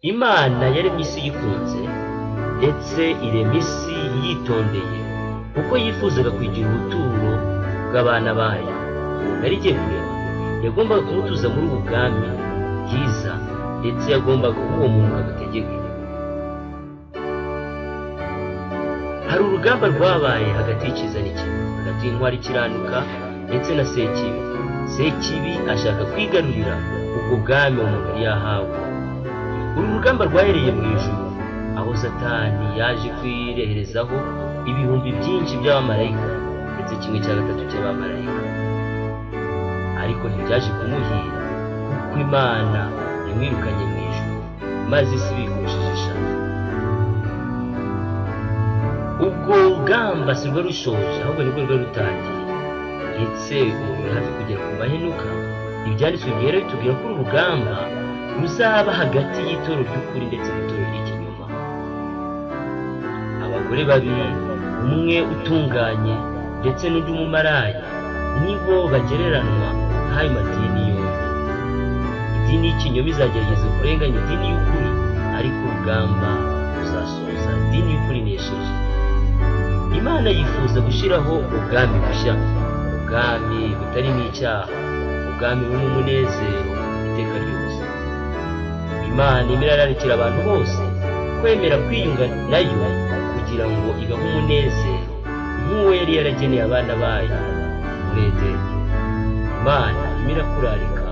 Imana yaremye isi yikunze ndetse irema isi yitondeye kuko yifuzaga kugira ubuturo bw'abana bayo. Nari igiye kureba yagombaga kumutuza muri ubu bwami bwiza ndetse yagombaga kuba uwo muntu agategeka. Hari urugamba rwabaye hagati y'icyiza n'ikibi, hagati y'intwari ikiranuka ndetse na Sekibi. Sekibi ashaka kwigarurira ubwo bwami umuntu yari yahawe. Uru rugamba rwahereye mu ijuru aho Satani yaje kwireherezaho ibihumbi byinshi by'abamarayika ndetse 1/3 cy'abamarayika. Ariko ntibyaje kumuhira kuko Imana yamwirukanye mu ijuru maze isi bikoresheje ishaka. Ubwo rugamba si rwo rushoje ahubwo nibwo rwari rutangiye ndetse ubu hafi kugera ku mahenuka. Ibyanditswe byera bitubwira ko urugamba ruzaba hagati y'itoro ry'ukuri ndetse n'itoro ry'ikinyoma. Abagore babiri, umwe utunganye ndetse n'undi mumaraya, nibo bagereranwa n'ayo madini yombi. Idini y'ikinyoma izagerageza kurenganya idini y'ukuri, ariko urugamba ruzasoza idini y'ukuri nesheje. Imana yifuza gushyiraho ubwami bushya, ubwami butarimo icyaha, ubwami burimo umunezero iteka ryose. Imana irararikira abantu bose kwemera kwiyunga nayo kugira ngo ibahe umunezero nk'uwo yari yarageneye abana bayo muri Edeni. Imana irakurarika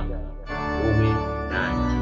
wowe nanjye.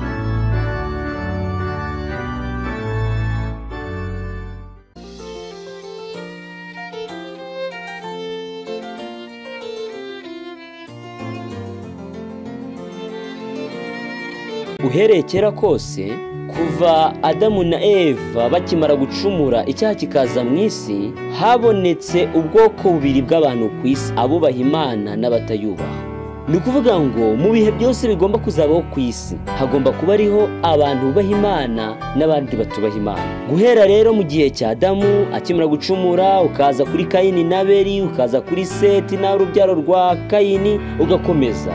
Uhereye kera kose kuva Adamu na Eva bakimara gucumura icyaha kikaza mu isi, habonetse ubwoko bubiri bw'abantu ku isi, abubaha Imana n'abatayubaha. Ni ukuvuga ngo mu bihe byose bigomba kuzabaho ku isi hagomba kuba ariho abantu bubaha Imana n'abandi batubaha Imana. Guhera rero mu gihe cya Adamu akimara gucumura, ukaza kuri Kayini na Abeli, ukaza kuri Seti n'urubyaro rwa Kayini, ugakomeza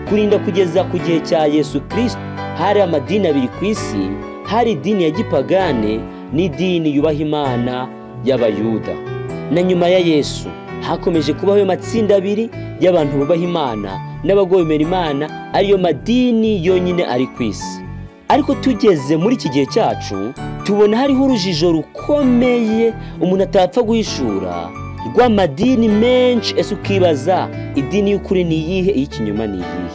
kurinda kugeza ku gihe cya Yesu Kristo, hari amadini abiri ku isi. Hari idini ya gipagane n'idini yubaha Imana y'Abayuda. Na nyuma ya Yesu hakomeje kubaho amatsinda abiri y'abantu bubaha Imana n'abagomera Imana, ariyo madini yonyine ari ku isi. Ariko tugeze muri iki gihe cyacu tubona hariho urujijo rukomeye umuntu atapfa guhishura rw'amadini menshi. Ese ukibaza idini y'ukuri ni iyihe, iy'ikinyoma ni iyihe?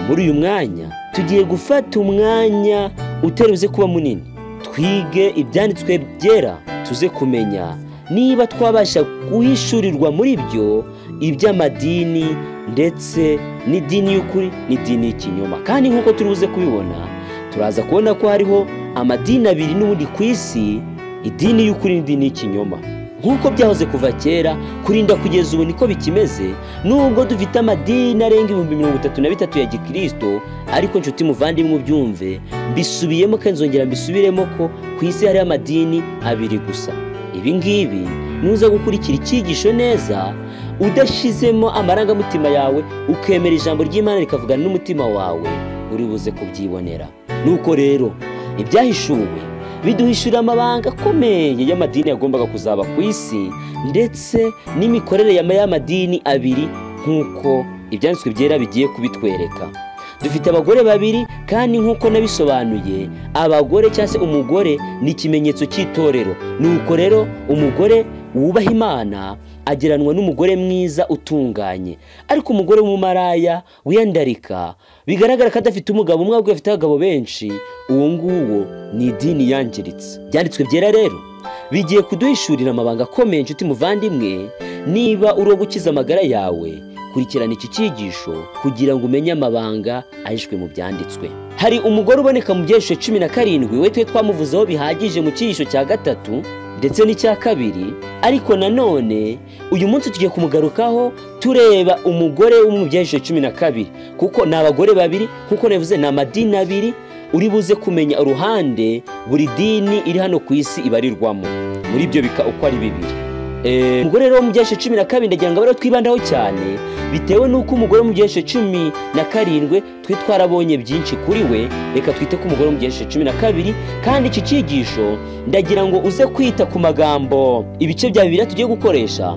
Muri uyu mwanya tugiye gufata umwanya uteruze kuba munini, twige ibyanditswe byera, tuze kumenya niba twabasha guhishurirwa muri byo iby'amadini ndetse n'idini y'ukuri n'idini y'ikinyoma. Kandi nk'uko turibuze kubibona, turaza kubona ko hariho amadini abiri n'ubundi ku isi, idini y'ukuri n'idini y'ikinyoma. Nk'uko byahoze kuva kera kurinda kugeza ubu niko bikimeze, nubwo dufite amadini arenga 33 ya gikristo. Ariko nshuti muvandimwe ubyumve, mbisubiyemo kandi nzongera mbisubiremo ko ku isi hari amadini abiri gusa. Ibi ngibi nuza gukurikira icyigisho neza udashizemo amarangamutima yawe, ukemera ijambo ry'Imana rikavugana n'umutima wawe, uri buze kubyibonera. Nuko rero ibyahishuwe biduhishurira amabanga akomeye y'amadini yagombaga kuzaba ku isi ndetse n'imikorere y'amadini abiri nk'uko ibyanditswe byera bigiye kubitwereka. Dufite abagore babiri kandi nk'uko nabisobanuye, abagore cyangwa se umugore ni ikimenyetso cy'itorero. Nuko rero umugore wubaha Imana ageranwa n'umugore mwiza utunganye. Ariko umugore w'umumaraya wiyandarika, bigaragara ko adafite umugabo umwe ahubwo afite abagabo benshi, uwo nguwo ni idini yangiritse. Byanditswe byera rero bigiye kuduhishurira amabanga akomeye nshuti muvandimwe. Niba uri gukiza amagara yawe, kurikirana iki cyigisho kugira ngo umenye amabanga ahishwe mu byanditswe. Hari umugore uboneka mu byesho 17, we twe twamuvuzeho bihagije mu cyigisho cya 3 ndetse n'icya 2. Ariko nanone uyu munsi tugiye kumugarukaho tureba umugore wo mu byesho 12, kuko ni abagore babiri kuko navuze ni amadini abiri. Uri buze kumenya uruhande buri dini iri hano ku isi ibarirwamo. Muri byo bika uko ari bibiri. umugore rero mu byahishwe 12 ndagira ngo twibandaho cyane bitewe nuko umugore mu byahishwe 17 twe twarabonye byinshi kuri we. Reka twite ku mugore mu byahishwe 12 kandi iki cyigisho ndagira ngo uze kwita ku magambo ibice bya Bibiliya tugiye gukoresha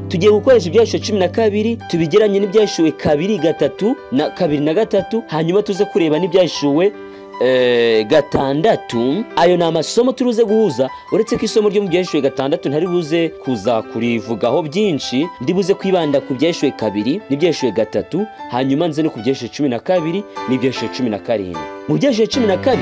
ibyahishwe 12 tubigeranye n'ibyahishwe 2 na 3 hanyuma tuze kureba n'ibyahishwe 6. Ayo ni amasomo turuze guhuza, uretse ko isomo ryo mu byahishwe 6 ntari buze kuza kurivugaho byinshi, ndibuze kwibanda ku byahishwe 2 n'ibyahishwe 3 hanyuma nze no ku byahishwe 12 n'ibyahishwe 17. Mu byahishwe 12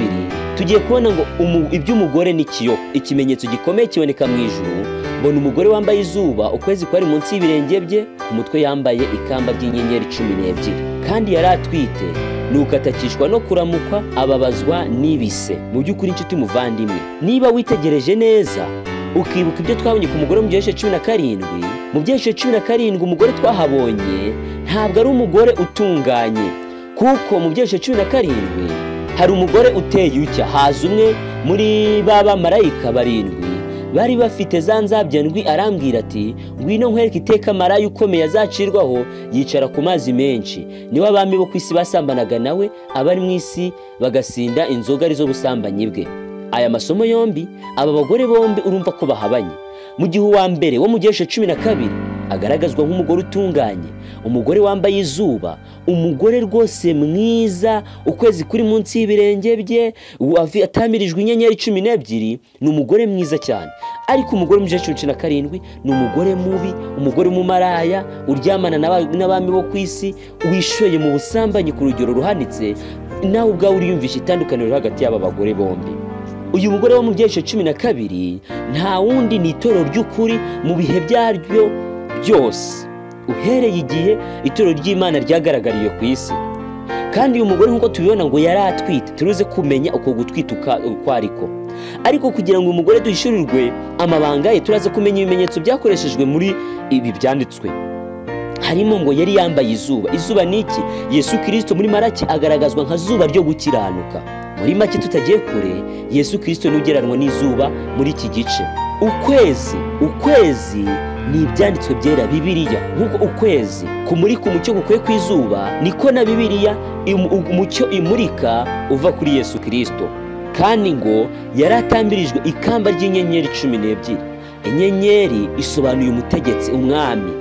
tugiye kubona ngo iby'umugore n'ikiyo, ikimenyetso gikomeye kiboneka mu ijuru. Mbona umugore wambaye izuba, ukwezi kwari munsi y'ibirenge bye, ku mutwe yambaye ikamba ry'inyenyeri 12 kandi yari atwite, nuko atakishwa no kuramukwa, ababazwa n'ibise. Mu by'ukuri inshuti muvandimwe, niba witegereje neza ukibuka ibyo twabonye ku mugore mu byahishwe 17, mu byahishwe 17 umugore twahabonye ntabwo ari umugore utunganye, kuko mu byahishwe 17 hari umugore uteye utya. Haza umwe muri bamarayika 7 bari bafite za nzabya ndwi, arambwira ati ngwino nkwereke iteka maraya ukomeye azacirwaho yicara ku mazi menshi. Niwe abami bo ku isi basambanaga nawe, abari mu isi bagasinda inzoga arizo busambanyi bwe. Aya masomo yombi, aba bagore bombi urumva ko bahabanye. Mu gihe uwa mbere wo mu byahishwe 12 agaragazwa nk'umugore utunganye, umugore wambaye izuba, umugore rwose mwiza, ukwezi kuri munsi y'ibirenge bye, atamirijwe inyenyeri 12, ni umugore mwiza cyane. Ariko umugore mu byahishwe 17 ni umugore mubi, umugore w'umumaraya uryamana n'abami bo ku isi, wishoye mu busambanyi ku rugero ruhanitse. Nawe ubwawe uriyumvisha itandukaniro hagati y'aba bagore bombi. Uyu mugore wo mu byahishwe 12 nta wundi ni itorero ry'ukuri mu bihe byaryo byose, uhereye igihe itorero ry'Imana ryagaragariye ku isi. Kandi uyu mugore nk'uko tubibona ngo yari atwite, turuze kumenya uko gutwita uko ariko. Ariko kugira ngo umugore duhishurirwe amabanga ye, turaze kumenya ibimenyetso byakoreshejwe muri ibi byanditswe. Harimo ngo yari yambaye izuba. Izuba ni iki? Yesu Kristo muri Maraki agaragazwa nka zuba ryo gukiranuka. Muri make tutagiye kure, Yesu Kristo nugeranwa n'izuba muri iki gice. Ukwezi ni ibyanditswe byera Bibiliya. Nk'uko ukwezi kumurika umucyo gukwiye ku izuba, niko na Bibiliya umucyo imurika uva kuri Yesu Kristo. Kandi ngo yari atambirijwe ikamba ry'inyenyeri 12. Inyenyeri isobanuye umutegetsi, umwami.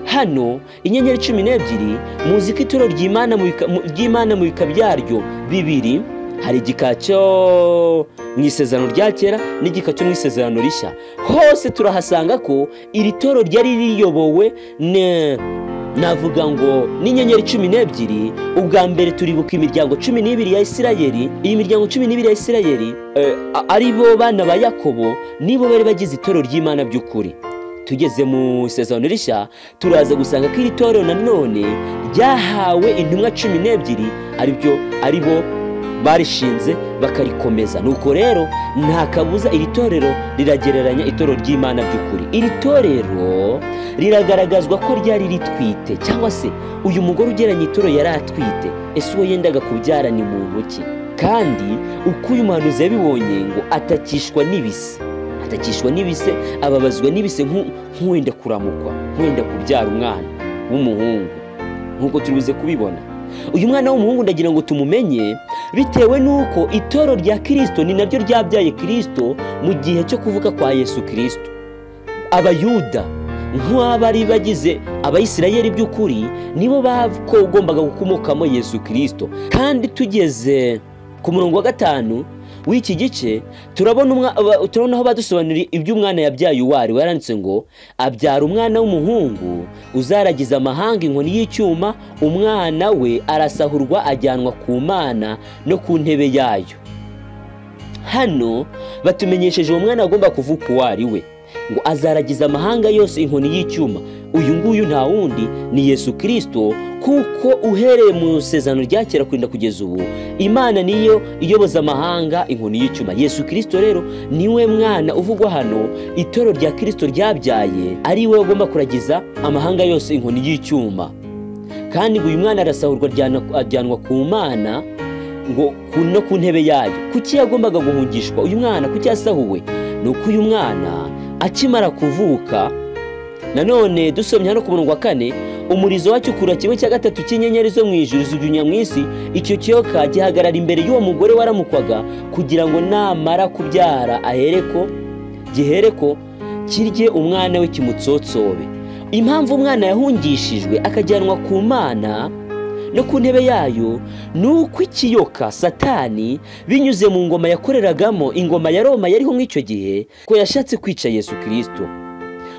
Hano inyenyeri 12 muzi ko itorero ry'Imana mu bika byaryo 2, hari igika cyo mu isezerano rya kera n'igika cyo mu isezerano rishya. Hose turahasanga ko iri toro ryari riyobowe navuga ngo n'inyenyeri 12. Ubwa mbere turibuka imiryango 12 ya Isirayeli. Iyi miryango 12 ya Isirayeli ari bo bana ba Yakobo, nibo bari bagize itorero ry'Imana by'ukuri. Tugeze mu isezerano rishya turaza gusanga ko iri torero nanone ryahawe intumwa 12, ari bo barishinze bakarikomeza. Nuko rero nta kabuza iri torero riragereranya itorero ry'Imana by'ukuri. Iri torero riragaragazwa ko ryari ritwite, cyangwa se uyu mugore ugeranye itorero yari atwite. Ese uwo yendaga kubyara ni muntu ki? Kandi uko uyu muhanuzi yabibonye ngo atakishwa n'ibise, ababazwa n'ibise nk'uwenda kuramukwa, nk'uwenda kubyara umwana w'umuhungu, nk'uko turibuze kubibona. Uyu mwana w'umuhungu ndagira ngo tumumenye bitewe nuko itoro rya Kristo ni naryo ryabyaye Kristo mu gihe cyo kuvuka kwa Yesu Kristo. Abayuda nk'abari bagize Abayisirayeli by'ukuri nibo bagombaga gukomokamo Yesu Kristo. Kandi tugeze ku murongo wa 5 w'iki gice turabona aho badusobanurira iby'umwana yabyaye uwari. Yaranditse ngo abyara umwana w'umuhungu uzaragiza amahanga inkoni y'icyuma, umwana we arasahurwa ajyanwa ku Mana no ku ntebe yayo. Hano batumenyesheje uwo mwana agomba kuvuka uwari we, ngo azaragiza amahanga yose inkoni y'icyuma. Uyu nguyu nta wundi ni Yesu Kristo, kuko uhereye mu isezerano rya kera kurinda kugeza ubu Imana niyo iyoboza amahanga inkoni y'icyuma. Yesu Kristo rero niwe mwana uvugwa hano itoro rya Kristo ryabyaye, ari we ugomba kuragiza amahanga yose inkoni y'icyuma. Kandi uyu mwana arasahurwa ajyanwa ku Mana ngo no ku ntebe yayo. Kuki yagombaga guhungishwa uyu mwana? Kuki yasahuwe? Nuko uyu mwana akimara kuvuka nanone dusomye hano ku murongo wa 4, umurizo wacyo ukura 1/3 cy'inyenyeri zo mu ijuru zijugunya mu isi. Icyo kiyoka gihagarara imbere y'uwo mugore waramukwaga kugira ngo namara kubyara gihereko kirye umwana we kimutsotsobe. Impamvu umwana yahungishijwe akajyanwa ku Mana no ku ntebe yayo nuko ikiyoka Satani binyuze mu ngoma yakoreragamo, ingoma ya Roma yariho mw'icyo gihe, ko yashatse kwica Yesu Kristo.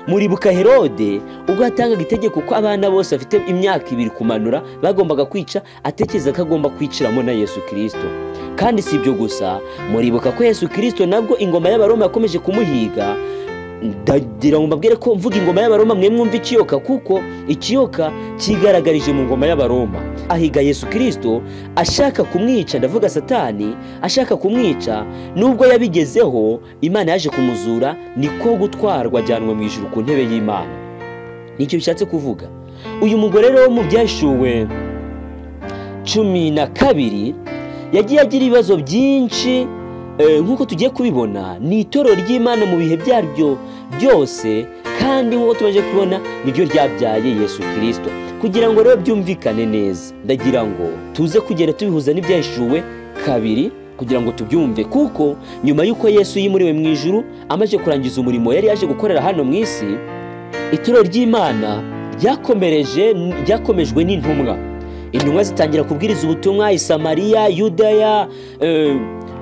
Muribuka Herode ubwo yatangaga itegeko ko abana bose bafite imyaka 2 kumanura bagombaga kwica, atekereza ko agomba kwiciramo na Yesu Kristo. Kandi si ibyo gusa, muribuka ko Yesu Kristo nabwo ingoma y'Abaroma yakomeje kumuhiga. Ndagira ngo mbabwire ko mvuga ingoma y'Abaroma mwe mwumva ikiyoka, kuko ikiyoka kigaragarije mu ngoma y'Abaroma. Ahiga Yesu Kristo ashaka kumwica, ndavuga Satani ashaka kumwica. Nubwo yabigezeho, Imana yaje kumuzura, niko gutwarwa ajyanwa mu ijuru ku ntebe y'Imana. Nicyo bishatse kuvuga. Uyu mugore rero mu Byashuwe 12 yagiye agira ibibazo byinshi, nk'uko tugiye kubibona. Ni itorero ry'Imana mu bihe byaryo byose, kandi nk'uko tumaze kubona niryo ryabyaye Yesu Kristo. Kugira ngo rero byumvikane neza, ndagira ngo tuze kugera tubihuza n'Ibyahishuwe 2 kugira ngo tubyumve, kuko nyuma y'uko Yesu yimuriwe mu ijuru amaze kurangiza umurimo yari yaje gukorera hano mu isi, itorero ry'Imana ryakomejwe n'intumwa. Intumwa zitangira kubwiriza ubutumwa i Samariya, Yudaya,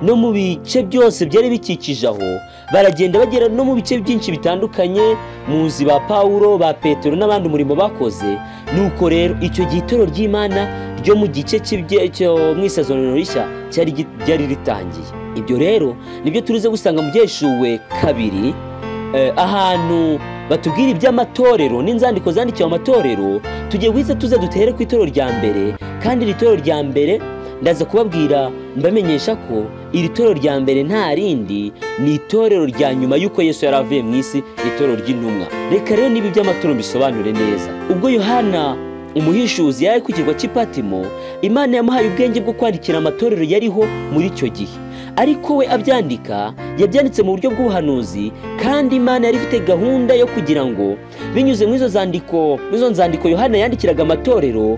no mu bice byose byari bikikije aho. Baragenda bagera no mu bice byinshi bitandukanye, muzi ba Paulo, ba Petero n'abandi umurimo bakoze. Nuko rero icyo gitorero ry'Imana ryo mu gice cyo mu isezerano rishya cyari ritangiye. Ibyo rero nibyo turize gusanga mu Byashuwe 2, ahantu batubwira iby'amatorero n'inzandiko zandikiwe amatorero. Tugiye guhita tuze dutere ku itorero rya mbere, kandi iri torero rya mbere ndaza kubabwira mbamenyesha ko iri torero rya mbere nta rindi, ni itorero rya nyuma y'uko Yesu yari avuye mu isi, itorero ry'intumwa. Reka rero nibi by'amatorero bisobanure neza. Ubwo Yohana umuhishuzi yari ku kirwa cy'Ipatimo, Imana yamuhaye ubwenge bwo kwandikira amatorero yariho muri icyo gihe. Ariko we yabyanditse mu buryo bw'ubuhanuzi, kandi Imana yari ifite gahunda yo kugira ngo binyuze mu izo nzandiko Yohana yandikiraga amatorero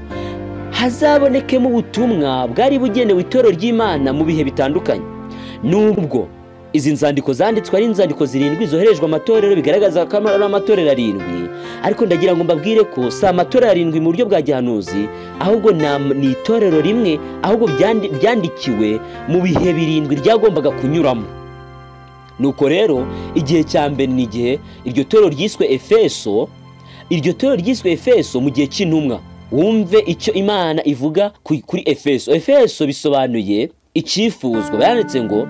hazabonekemo ubutumwa bwari bugenewe itorero ry'Imana mu bihe bitandukanye. Nubwo izi nzandiko zanditswe ari inzandiko 7 zoherejwe amatorero, bigaragaza ko ari amatorero 7, ariko ndagira ngo mbabwire ko si amatorero 7 mu buryo bwa gihanuzi, ahubwo ni itorero rimwe, ahubwo byandikiwe mu bihe 7 ryagombaga kunyuramo. Nuko rero igihe cya mbere ni igihe iryo torero ryiswe Efeso. Iryo torero ryiswe Efeso mu gihe cy'intumwa. Wumve icyo Imana ivuga kuri Efeso. Efeso bisobanuye icyifuzwa. Baranditse ngo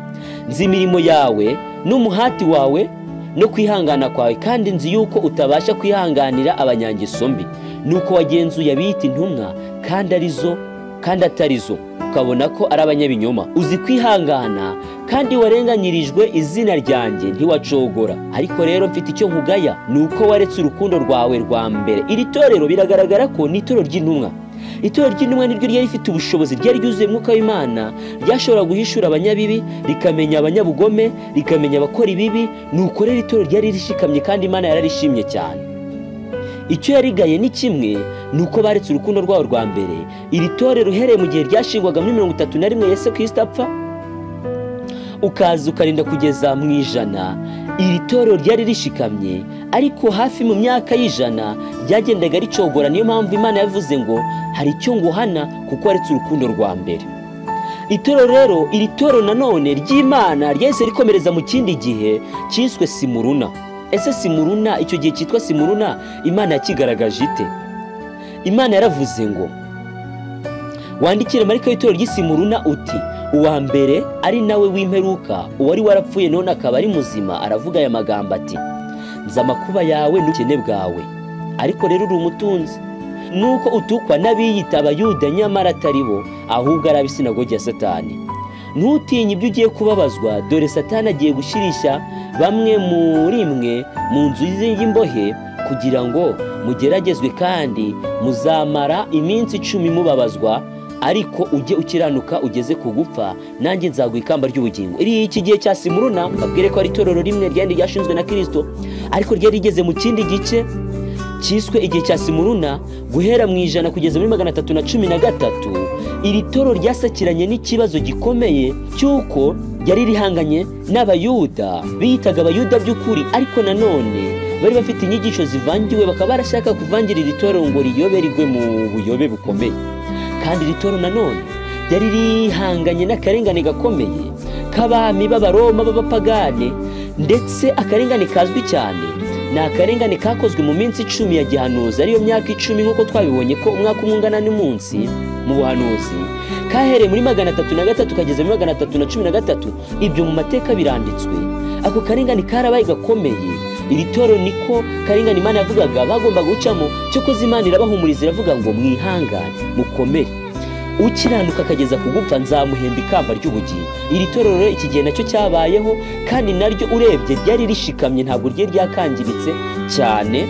nzi imirimo yawe n'umuhati wawe no kwihangana kwawe, kandi nzi yuko utabasha kwihanganira abanyangeso mbi. Nuko wagenzuye abita intumwa kandi atarizo, ukabona ko ari abanyabinyoma. Uzi kwihangana kandi warenganyirijwe izina ryanjye ntiwacogora. Ariko rero mfite icyo nkugaya, nuko waretse urukundo rwawe rwa mbere. Iri torero biragaragara ko ni itorero ry'intumwa. Itorero ry'intumwa niryo ryari rifite ubushobozi, ryari ryuzuye Mwuka w'Imana, ryashobora guhishura abanyabibi, rikamenya abanyabugome, rikamenya abakora ibibi. Nuko rero itorero ryari rishikamye, kandi Imana yararishimye cyane. Icyo yarigaye ni kimwe, nuko baretse urukundo rwabo rwa mbere. Iri torero uhereye mu gihe ryashingwaga muri 31 Yesu Kristo apfa, ukaza ukarinda kugeza mu 100, iri torero ryari rishikamye. Ariko hafi mu myaka y'100 ryagendaga ricogora. Niyo mpamvu Imana yavuze ngo hari icyo nguhana kuko waretse urukundo rwa mbere. Itorero rero, iri torero nanone ry'Imana ryahise rikomereza mu kindi gihe cyiswe Simuruna. Ese Simuruna, icyo gihe cyitwa Simuruna, Imana yakigaragaje ite? Imana yaravuze ngo wandikire marayika w'itorero ry'Isimuruna uti, uwa mbere ari nawe w'imperuka, uwari warapfuye none akaba ari muzima, aravuga aya magambo ati, nzi amakuba yawe n'ubukene bwawe, ariko rero uri umutunzi. Nuko utukwa n'abiyita Abayuda nyamara atari bo, ahubwo ari ab'isinagogi ya Satani. Ntutinye ibyo ugiye kubabazwa, dore Satani agiye gushyirisha bamwe muri mwe mu nzu y'imbohe, kugira ngo mugeragezwe, kandi muzamara iminsi 10 mubabazwa, ariko ujye ukiranuka ugeze ku gupfa, nanjye nzaguha ikamba ry'ubugingo. Iki gihe cya Simuruna mbabwire ko ari itorero rimwe ryandi ryashinzwe na Kristo, ariko ryari rigeze mu kindi gice cyiswe igihe cya Simuruna guhera mu 100 kugeza muri 313. Iri toro ryasakiranye n'ikibazo gikomeye cyuko ryari rihanganye n'abayuda biyitaga abayuda by'ukuri, ariko nanone bari bafite inyigisho zivangiwe, bakaba barashaka kuvangira iri toro ngo riyoberwe mu buyobe bukomeye. Kandi iri toro nanone ryari rihanganye n'akarengane gakomeye k'abami b'abaroma b'abapagane, ndetse akarengane kazwi cyane ni akarengane kakozwe mu minsi 10 ya gihanuzi, ariyo myaka 10 nk'uko twabibonye ko umwaka umungana n'umunsi mu buhanuzi, kahereye muri 303 kageze muri 313. Ibyo mu mateka biranditswe. Ako karengane karabaye gakomeye. Iri toro niko karengane Imana yavugaga bagomba gucamo, cyo ko Imana irabahumuriza iravuga ngo mwihangane mukomere, ukiranuka akageza kugupfa nzamuhemba ikamba ry'ubugingo. Iri toro rero iki gihe nacyo cyabayeho, kandi naryo urebye ryari rishikamye, ntabwo ryari ryakangiritse cyane,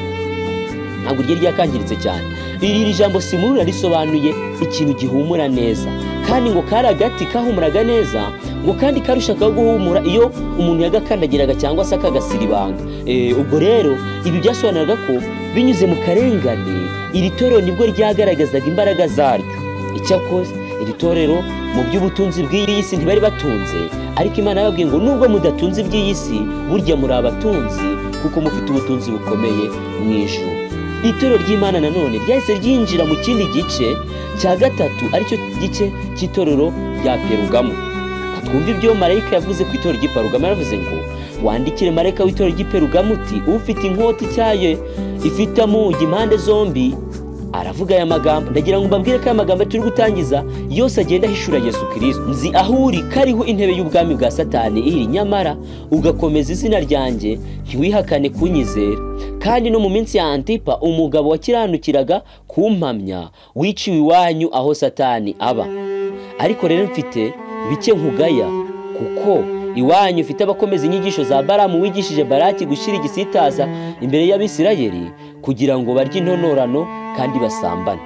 Iri jambo Simuruna risobanuye ikintu gihumura neza, kandi ngo kari agati kahumuraga neza, ngo kandi karushakaho guhumura iyo umuntu yagakandagiraga cyangwa se akagasiribanga. Ubwo rero ibi byasobanuraga ko binyuze mu karengane iri toro nibwo ryagaragazaga imbaraga zaryo. Icyakoze iri torero mu by'ubutunzi bw'iyi si ntibari batunze, ariko Imana yababwiye ngo nubwo mudatunze iby'iyi si, burya muri abatunzi kuko mufite ubutunzi bukomeye mu ijuru. Itoro ry'Imana nanone ryahise ryinjira mu kindi gice cya gatatu, aricyo gice cy'itorero rya Perugamo. Twumva ibyo marayika yavuze ku itorero ry'Iperugamo. Yaravuze ngo wandikire marayika w'itorero ry'Iperugamo uti ufite inkota ityaye ifite amugi impande zombi aravuga aya magambo. Ndagira ngo mbabwire ko aya magambo turi gutangiza yose agenda ahishura Yesu Kristo. Nzi aho uri kariho intebe y'ubwami bwa Satani iri, nyamara ugakomeza izina ryanjye ntiwihakane kunyizera. Kandi no mu minsi ya Antipa umugabo wakiranukiraga kumpamya wiciwe iwanyu aho Satani aba. Ariko rero mfite bike nkugaya, kuko iwanyu ufite abakomeza inyigisho za Balamu wigishije Baraki gushyira igisitaza imbere y'Abisirayeli kugira ngo barye intonorano kandi basambane.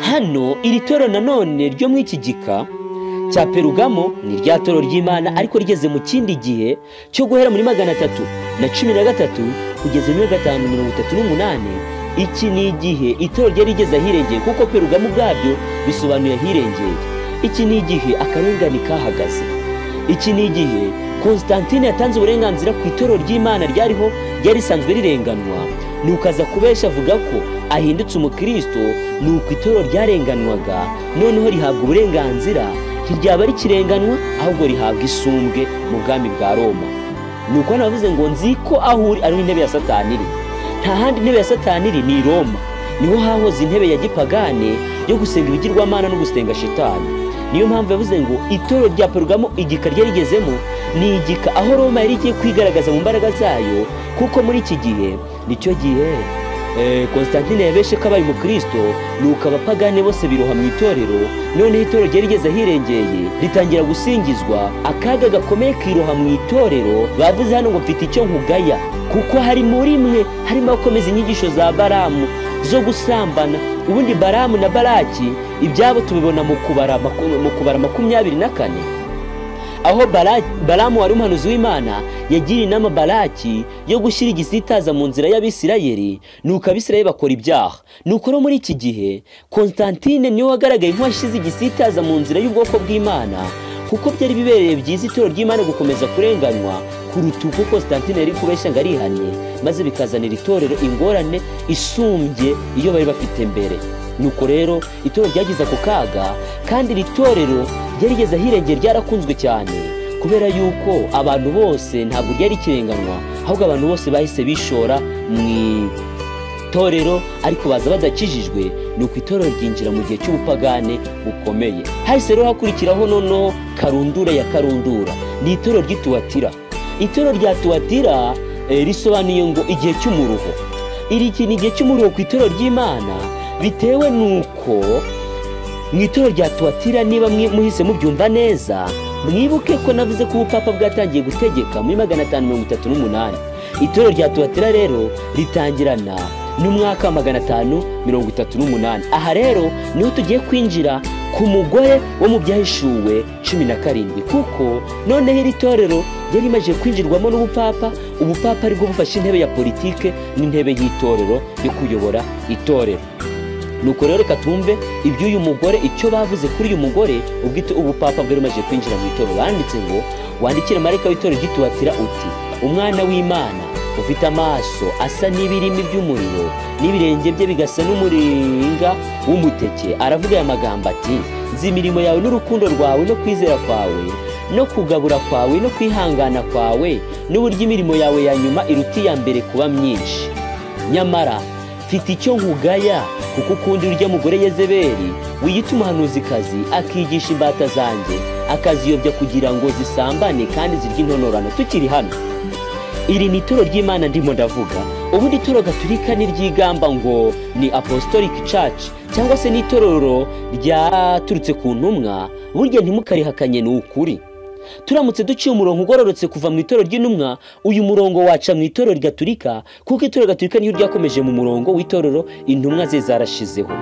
Hano iri toro nanone ryo mu iki gika cya Perugamo ni rya toro ry'Imana, ariko rigeze mu kindi gihe cyo guhera muri 313 kugeza muri 538. Iki ni igihe itoro ryari rigeze ahirengeye, kuko Perugamo ubwabyo bisobanuye ahirengeye. Iki ni igihe akarengane kahagaze. Iki ni igihe Konstantine yatanze uburenganzira ku itoro ry'Imana ryariho ryarisanzwe rirenganwa, nukaza kubesha avuga ko ahindutse umukristo, nuko itoro ryarenganwaga noneho rihabwa uburenganzira, ntiryaba rikirenganwa ahubwo rihabwa isumbwe mu bwami bwa Roma. Nuko navuze ngo nzi ko aho uri ari intebe ya Satani iri, nta handi intebe ya Satani iri ni Roma. Niho hahoze intebe ya gipagane yo gusenga ibigirwamana no gusenga Shitani. Niyo mpamvu yavuze ngo itoro rya Perugamo igika ryari rigezemo ni igika aho Roma yari igiye kwigaragaza mu mbaraga zayo, kuko muri iki gihe nicyo gihe Konstantine yabeshe ko abaye umukristo, nuko abapagane bose biroha mu itorero. Noneho itorero ryari rigeze ahirengeye ritangira gusingizwa. Akaga gakomeye kiroha mu itorero. Bavuze hano ngo mfite icyo nkugaya, kuko hari muri mwe harimo abakomeza inyigisho za Balamu zo gusambana. Ubundi Balamu na Baraki ibyabo tubibona mu kubara 24, aho Balamu wari umuhanuzi w'Imana yagira inama Baraki yo gushyira igisitaza mu nzira y'Abisirayeli, nuko Abisirayeli bakora ibyaha. Nuko no muri iki gihe Konstantine niwe wagaragaye nk'uwashyize igisitaza mu nzira y'ubwoko bw'Imana, kuko byari bibereye byiza itoro ry'Imana gukomeza kurenganwa kuruta uko Konstantine yari kubeshya ngo arihanye, maze bikazanira itorero ingorane isumbye iyo bari bafite mbere. Nuko rero itorero ryagize ako kaga, kandi iri torero ryarigeze ahirengeye ryarakunzwe cyane, kubera yuko abantu bose ntabwo ryari kirenganwa, ahubwo abantu bose bahise bishora mu itorero, ariko baza badakijijwe. Nuko itorero ryinjira mu gihe cy'ubupagane bukomeye. Hahise rero hakurikiraho noneho karundura ya karundura, ni itorero ry'Ituwatira. Itorero rya Tuwatira risobanuye ngo igihe cy'umuruho. Iri ni igihe cy'umuruho ku itorero ry'Imana, bitewe nuko mu itorero rya Tuwatira, niba muhise mubyumva neza, mwibuke ko navuze ko ubupapa bwatangiye gutegeka muri 538. Itorero rya Tuwatira rero ritangirana n'umwaka wa 538. Aha rero niho tugiye kwinjira ku mugore wo mu byahishuwe 17, kuko noneho iri torero yari imaze kwinjirwamo n'ubupapa. Ubupapa aribwo bufashe intebe ya politike n'intebe y'itorero yo kuyobora itorero. Nuko rero reka tumve iby'uyu mugore, icyo bavuze kuri uyu mugore ubwite ubupapa bwari bumaze kwinjira mu itorero. Banditse ngo wandikire marayika w'itorero ry'Ituwatira uti umwana w'Imana ufite amaso asa n'ibirimi by'umuriro n'ibirenge bye bigasa n'umuringa w'umuteke aravuga aya magambo ati nzi imirimo yawe n'urukundo rwawe no kwizera kwawe no kugabura kwawe no kwihangana kwawe n'uburyo imirimo yawe ya nyuma iruta iya mbere kuba myinshi. Nyamara mfite icyo nkugaya kuko ukunda urya mugore Yezebeli wiyita umuhanuzikazi akigisha imbata zanjye akaziyobya kugira ngo zisambane kandi zirye intonorano. Tukiri hano, iri ni ituro ry'Imana ndimo ndavuga. Ubundi ituro Gatolika ni ryigamba ngo ni Apostolic Church cyangwa se n'itorero ryaturutse ku ntumwa, burya ntimukarihakanye ni ukuri. Turamutse duciye umurongo ugororotse kuva mu itorero ry'intumwa, uyu murongo waca mu itorero Gatolika kuko itorero Gatolika niyo ryakomeje mu murongo w'itorero intumwa ze zarashizeho.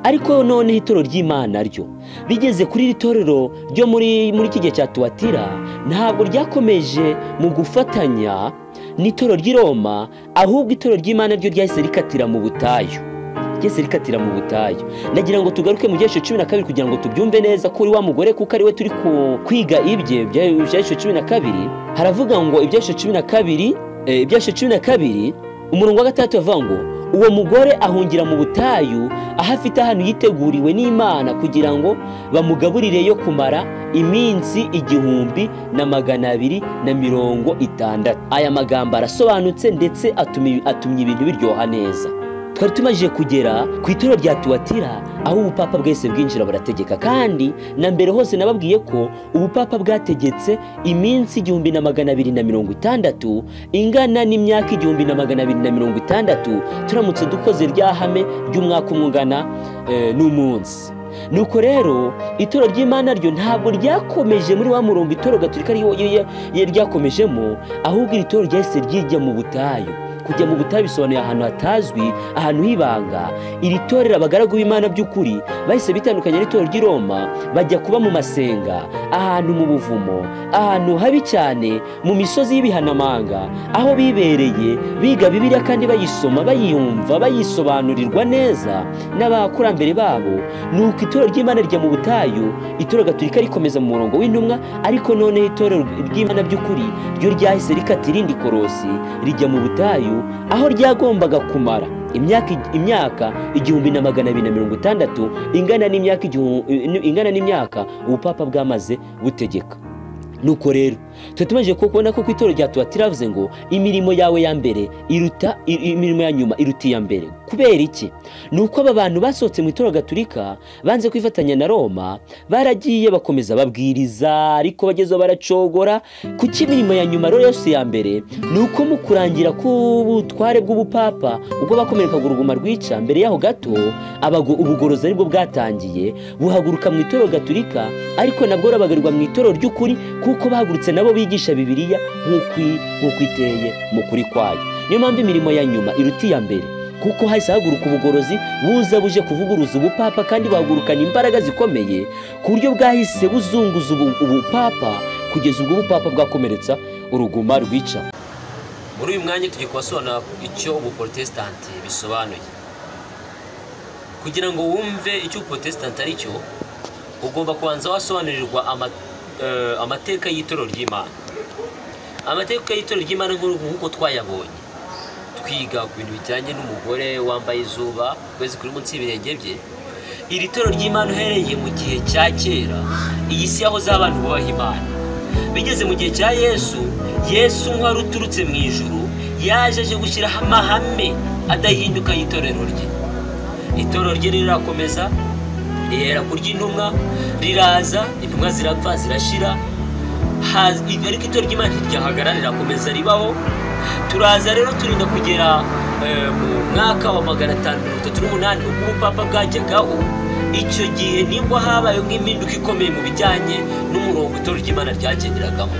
Ariko none itorero ry'Imana ryo bigeze kuri iri torero ryo muri iki gihe cya Tuwatira ntabwo ryakomeje mu gufatanya n'itorero ry'i Roma, ahubwo itorero ry'Imana ryo ryahise rikatira mu butayu. Nagira ngo tugaruke mu Byahishwe 12 kugira ngo tubyumve neza kuri wa mugore kuko ari we turi kwiga ibye. Byahishwe 12 haravuga ngo Ibyahishwe 12 umurongo wa 3 avuga ngo uwo mugore ahungira mu butayu aho afite ahantu yiteguriwe n'Imana kugira ngo bamugaburire yo kumara iminsi 1260. Aya magambo arasobanutse ndetse atumye ibintu biryoha neza. Twari tumaze kugera ku itorero rya Tuwatira aho ubupapa bwese bwinjira barategeka, kandi na mbere hose nababwiye ko ubupapa bwategetse iminsi 1260 ingana n'imyaka 1260 turamutse dukoze ryahame ry'umwaka umungana n'umunsi. Nuko rero itorero ry'Imana ryo ntabwo ryakomeje muri wa murongo itorero Gatolika ryakomejemo, ahubwo iri torero ryahise ryijya mu butayu. Kujya mu butayu bisobanuye ahantu hatazwi, ahantu hibanga. Iri torero abagaragu b'Imana by'ukuri bahise bitandukanye n'itorero ry'i Roma, bajya kuba mu masenga, ahantu mu buvumo, ahantu habi cyane, mu misozi y'ibihanamanga, aho bibereye biga Bibiliya kandi bayisoma, bayumva, bayisobanurirwa neza n'abakurambere babo. Nuko itorero ry'Imana rya mu butayu, itorero Gatolika rikomeza mu murongo w'intumwa, ariko none itorero ry'Imana by'ukuri ryo ryahise rikatira indi korosi rijya mu butayu aho ryagombaga kumara imyaka 1260 ingana n'imyaka ubupapa bwamaze butegeka. Nuko rero tumaze kubona ko ku itorero rya Tuwatira avuze ngo imirimo yawe ya mbere iruta imirimo ya nyuma iruta iya mbere. Kubera iki? Nuko aba bantu basohotse mu itorero Gatolika banze kwifatanya na Roma, baragiye bakomeza babwiriza, ariko bagezeho baracogora. Kuki imirimo ya nyuma rero yose ya mbere? Nuko mu kurangira k'ubutware bw'ubupapa ubwo bakomerekaga uruguma rwica, mbere yaho gato ubugorozi aribwo bwatangiye buhaguruka mu itorero Gatolika, ariko nabwo rabagarirwa mu itorero ry'ukuri kuko bahagurutse nabo bigisha Bibiliya nk'uko iteye mu kuri kwayo. Niyo mpamvu imirimo ya nyuma iruta iya mbere, kuko hahise haguruka ubugorozi buje kuvuguruza ubupapa, kandi bahagurukana imbaraga zikomeye ku buryo bwahise buzunguza ubupapa kugeza ubwo ubupapa bwakomeretsa uruguma rwica. Muri uyu mwanya tugiye kubasobanurira icyo ubuprotestanti bisobanuye. Kugira ngo wumve icyo ubuprotestanti ari cyo, ugomba kubanza wasobanurirwa amateka y'itorero ry'Imana. Amateka y'itorero ry'Imana nk'uko twayabonye twiga ku bintu bijyanye n'umugore wambaye izuba kwezi kuri munsi y'ibirenge bye. Iri torero ry'Imana uhereye mu gihe cya kera, iyi si yahoze abantu bubaha Imana. Bigeze mu gihe cya Yesu nk'uwari uturutse mu ijuru yaje gushyiraho amahame adahinduka y'itorero rye. Itorero rye rirakomeza, rihera kurya intumwa, riraza, intumwa zirapfa zirashira, ariko itorero ry'Imana ryahagarara rirakomeza ribaho. Turaza rero turinda kugera mu mwaka wa 538 ubwo ubupapa bwajyagaho. Icyo gihe nibwo habaye nk'impinduka ikomeye mu bijyanye n'umurongo itorero ry'Imana ryagenderagamo,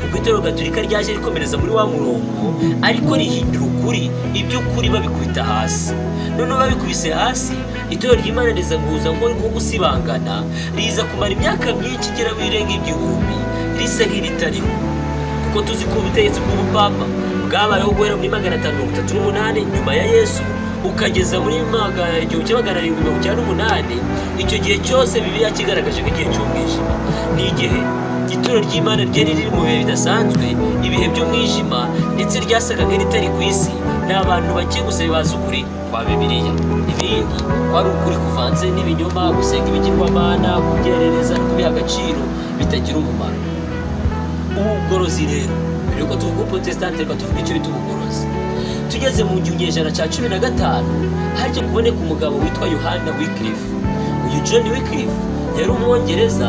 kuko itorero Gatolika ryaje rikomereza muri wa murongo, ariko rihindura ukuri, iby'ukuri babikubita hasi. Noneho babikubise hasi, itorero ry'Imana riza guhuza nko gusibangana, riza kumara imyaka myinshi igera birenga 1000 risa nk'iritariho. kuko tuzi ko ubutegetsi bw'ubupapa bwabayeho guhera muri 538 nyuma ya Yesu ukageza muri 1798. Icyo gihe cyose Bibiliya kigaragaje nk'igihe cy'umwijima. Ni igihe ituro ry'Imana ryari riri mu bihe bidasanzwe, ibihe by'umwijima, ndetse ryasaga nk'itari ku isi. N'abantu bake gusa bazi ukuri kwa Bibiliya. Ibindi kwari ukuri kuvanze n'ibinyoma, gusenga ibigirwamana, kubyerereza no kubiha agaciro bitagira umumaro. Ubugorozi rero, mbere yuko tuvuga Protestante, reka tuvuge icyo bita ubugorozi. Tugeze mu kinyejana cya 15 haje kuboneka umugabo witwa Yohana Wycliffe. Uyu John Wycliffe yari umwongereza,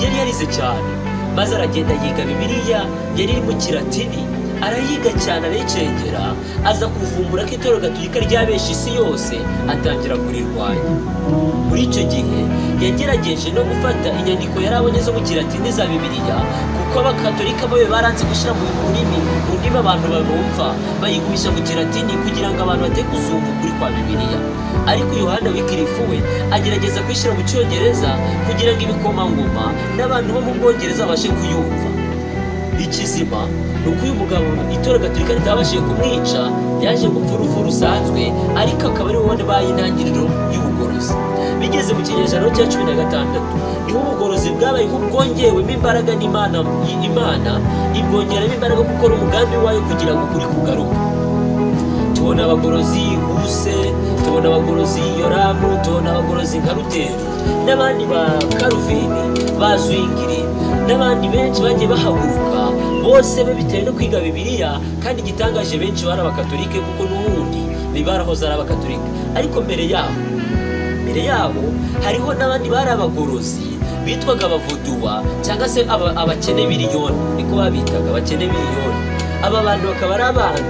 yari yarize cyane, maze aragenda yiga Bibiliya, yari iri mu Kilatini, arayiga cyane arayicengera, aza kuvumbura ko itorero gatolika ryabesha isi yose, atangira kurirwanya. Muri icyo gihe yagerageje no gufata inyandiko yari abonye zo mu Kilatini za Bibiliya, kuko abakatolika bo baranze gushyira mu ndimi abantu babumva, bayigumisha mu Kilatini kugira ngo abantu bate kuzumva ukuri kwa Bibiliya. Ariko Yohana Wycliffe we agerageza kwishyira mu Cyongereza kugira ngo ibikomangoma n'abantu bo mu Bwongereza babashe kuyumva. Ikizima nuko uyu mugabo itorero gatolika ritabashije kumwica, yaje gupfa urupfu rusanzwe, ariko akaba ari wowe bayintangiriro y'ubugorozi. Bigeze mu kinyejana cya 16 niho ubugorozi bwabaye nk'ubwongewemo imbaraga n'Imana ibwongeramo imbaraga gukora umugambi wayo kugira ngo ukuri kugaruka. Tubona abagorozi Guse, tubona abagorozi Yoramu, tubona abagorozi nka Luteri n'abandi ba Karuvini, ba Zwingli n'abandi benshi bagiye bahaguruka, bose bitewe no kwiga Bibiliya. Kandi igitangaje benshi bari abakatolike, kuko n'ubundi barahoze ari abakatolike. Ariko mbere yabo hariho n'abandi bari abagorozi bitwaga abavuduwa, cyangwa se abakene miliyoni, niko babitaga abakene miliyoni. Aba bantu bakaba ari abantu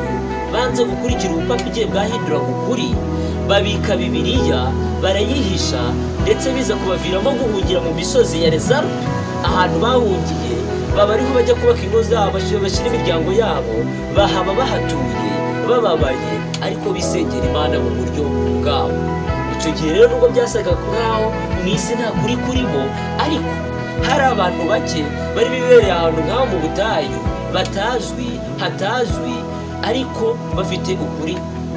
banze gukurikira ubupapa igihe bwahindura ukuri, babika Bibiliya, barayihisha, ndetse biza kubaviramo guhungira mu misozi ya Rezarupe, ahantu bahungiye. Baba ariho bajya kubaka ingo zabo, bashyira imiryango yabo, bahaba bahatuye bababaye, ariko bisengera Imana mu buryo bwabo. Icyo gihe rero nubwo byasaga nkaho mu isi nta kuri kurimo, ariko hari abantu bake bari bibereye ahantu nk'aho mu butayu, hatazwi, ariko bafite ukuri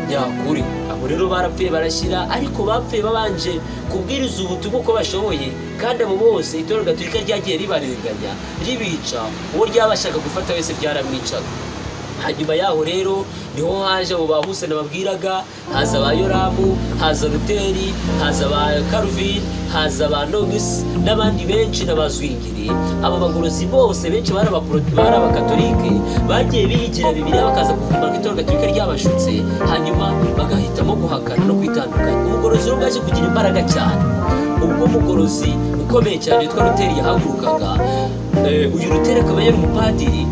nyakuri. Abo rero barapfuye barashyira, ariko bapfuye babanje kubwiriza ubutumwa uko bashoboye. Kandi abo bose itorero gatolika ryagiye ribarenganya, ribica, uwo ryabashaga gufata wese byaramwicaga. Hanyuma yaho rero niho haje abo bahuse nababwiraga, haza ba Yoramu, haza Luteri, haza ba Karuvini, haza ba Nogis n'abandi benshi n'abazwingiri. Abo bagorozi bose benshi bari abakatolike, bagiye biyigira Bibiliya, bakaza kuvumba ko itorero gatolika ryabashutse, hanyuma bagahitamo guhakana no kwitandukanya. Ubugorozi rero bwaje kugira imbaraga cyane. Ubwo umugorozi ukomeye cyane witwa Luteri yahagurukaga, uyu Luteri akaba yari umupadiri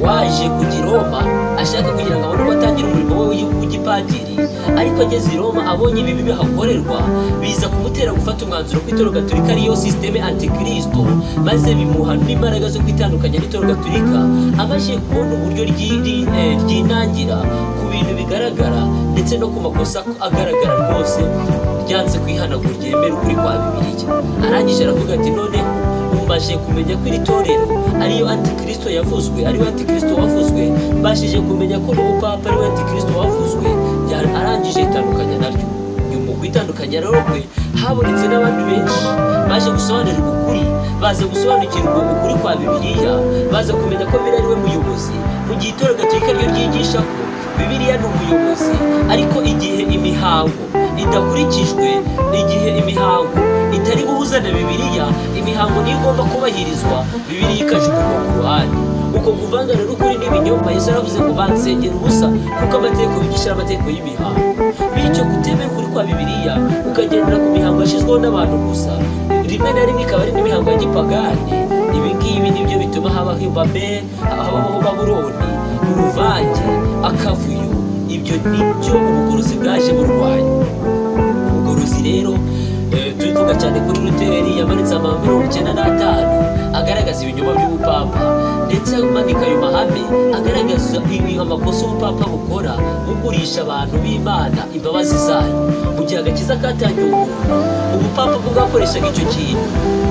waje kujya i Roma ashaka kugira ngo abone batangire umurimo we w'igipadiri. Ariko ageze i Roma abonye ibibi bihakorerwa, biza kumutera gufata umwanzuro ko itorero gatolika ariyo systeme antikristo, maze bimuha n'imbaraga zo kwitandukanya n'itorero gatolika. Amaze kubona uburyo ryinangira ku bintu bigaragara ndetse no ku makosa agaragara rwose, ryanze kwihanagura ryemera ukuri kwa Bibiliya. Arangije aravuga ati noneho mbashije kumenya ko iri torero ariyo antikristo yavuzwe, ariyo antikristo wavuzwe, mbashije kumenya ko n'ubupapa ariyo antikristo wavuzwe. Arangije itandukanya naryo. Nyuma kwitandukanya rero kwe habonetse n'abandi benshi baje gusobanurira ukuri, baza gusobanukirwa ukuri kwa Bibiliya, baza kumenya ko Bibiliya ariwe muyobozi. Mu gihe itorero gatolika ryo ryigisha ko Bibiliya ni umuyobozi, ariko igihe imihango idakurikijwe, igihe imihango itari guhuza na Bibiliya, imihango niyo igomba kubahirizwa, Bibiliya ikajugunywa ku ruhande. Uko kuvanga rero ukuri n'ibinyoma, Yesu yaravuze ngo bansengera ubusa, kuko amategeko bigisha amategeko y'imihango. Bityo kutemera ukuri kwa Bibiliya ukagendera ku mihango yashyizweho n'abantu gusa, rimwe na rimwe ikaba ari n'imihango ya gipagane. Ibi ngibi nibyo bituma habaho Babuloni, uruvange, akavuyo. Ibyo nibyo ubugorozi bwaje burwanya. Ubugorozi rero tuvuga cyane kuri Luteri, yamanitse amahame 95 agaragaza ibinyoma by'ubupapa, ndetse amanika ayo mahame agaragaza amakosa ubupapa bukora, bugurisha abantu b'Imana imbabazi zayo. Mu gihe agakiza katangiye ubupapa bwo bwakoreshaga icyo kintu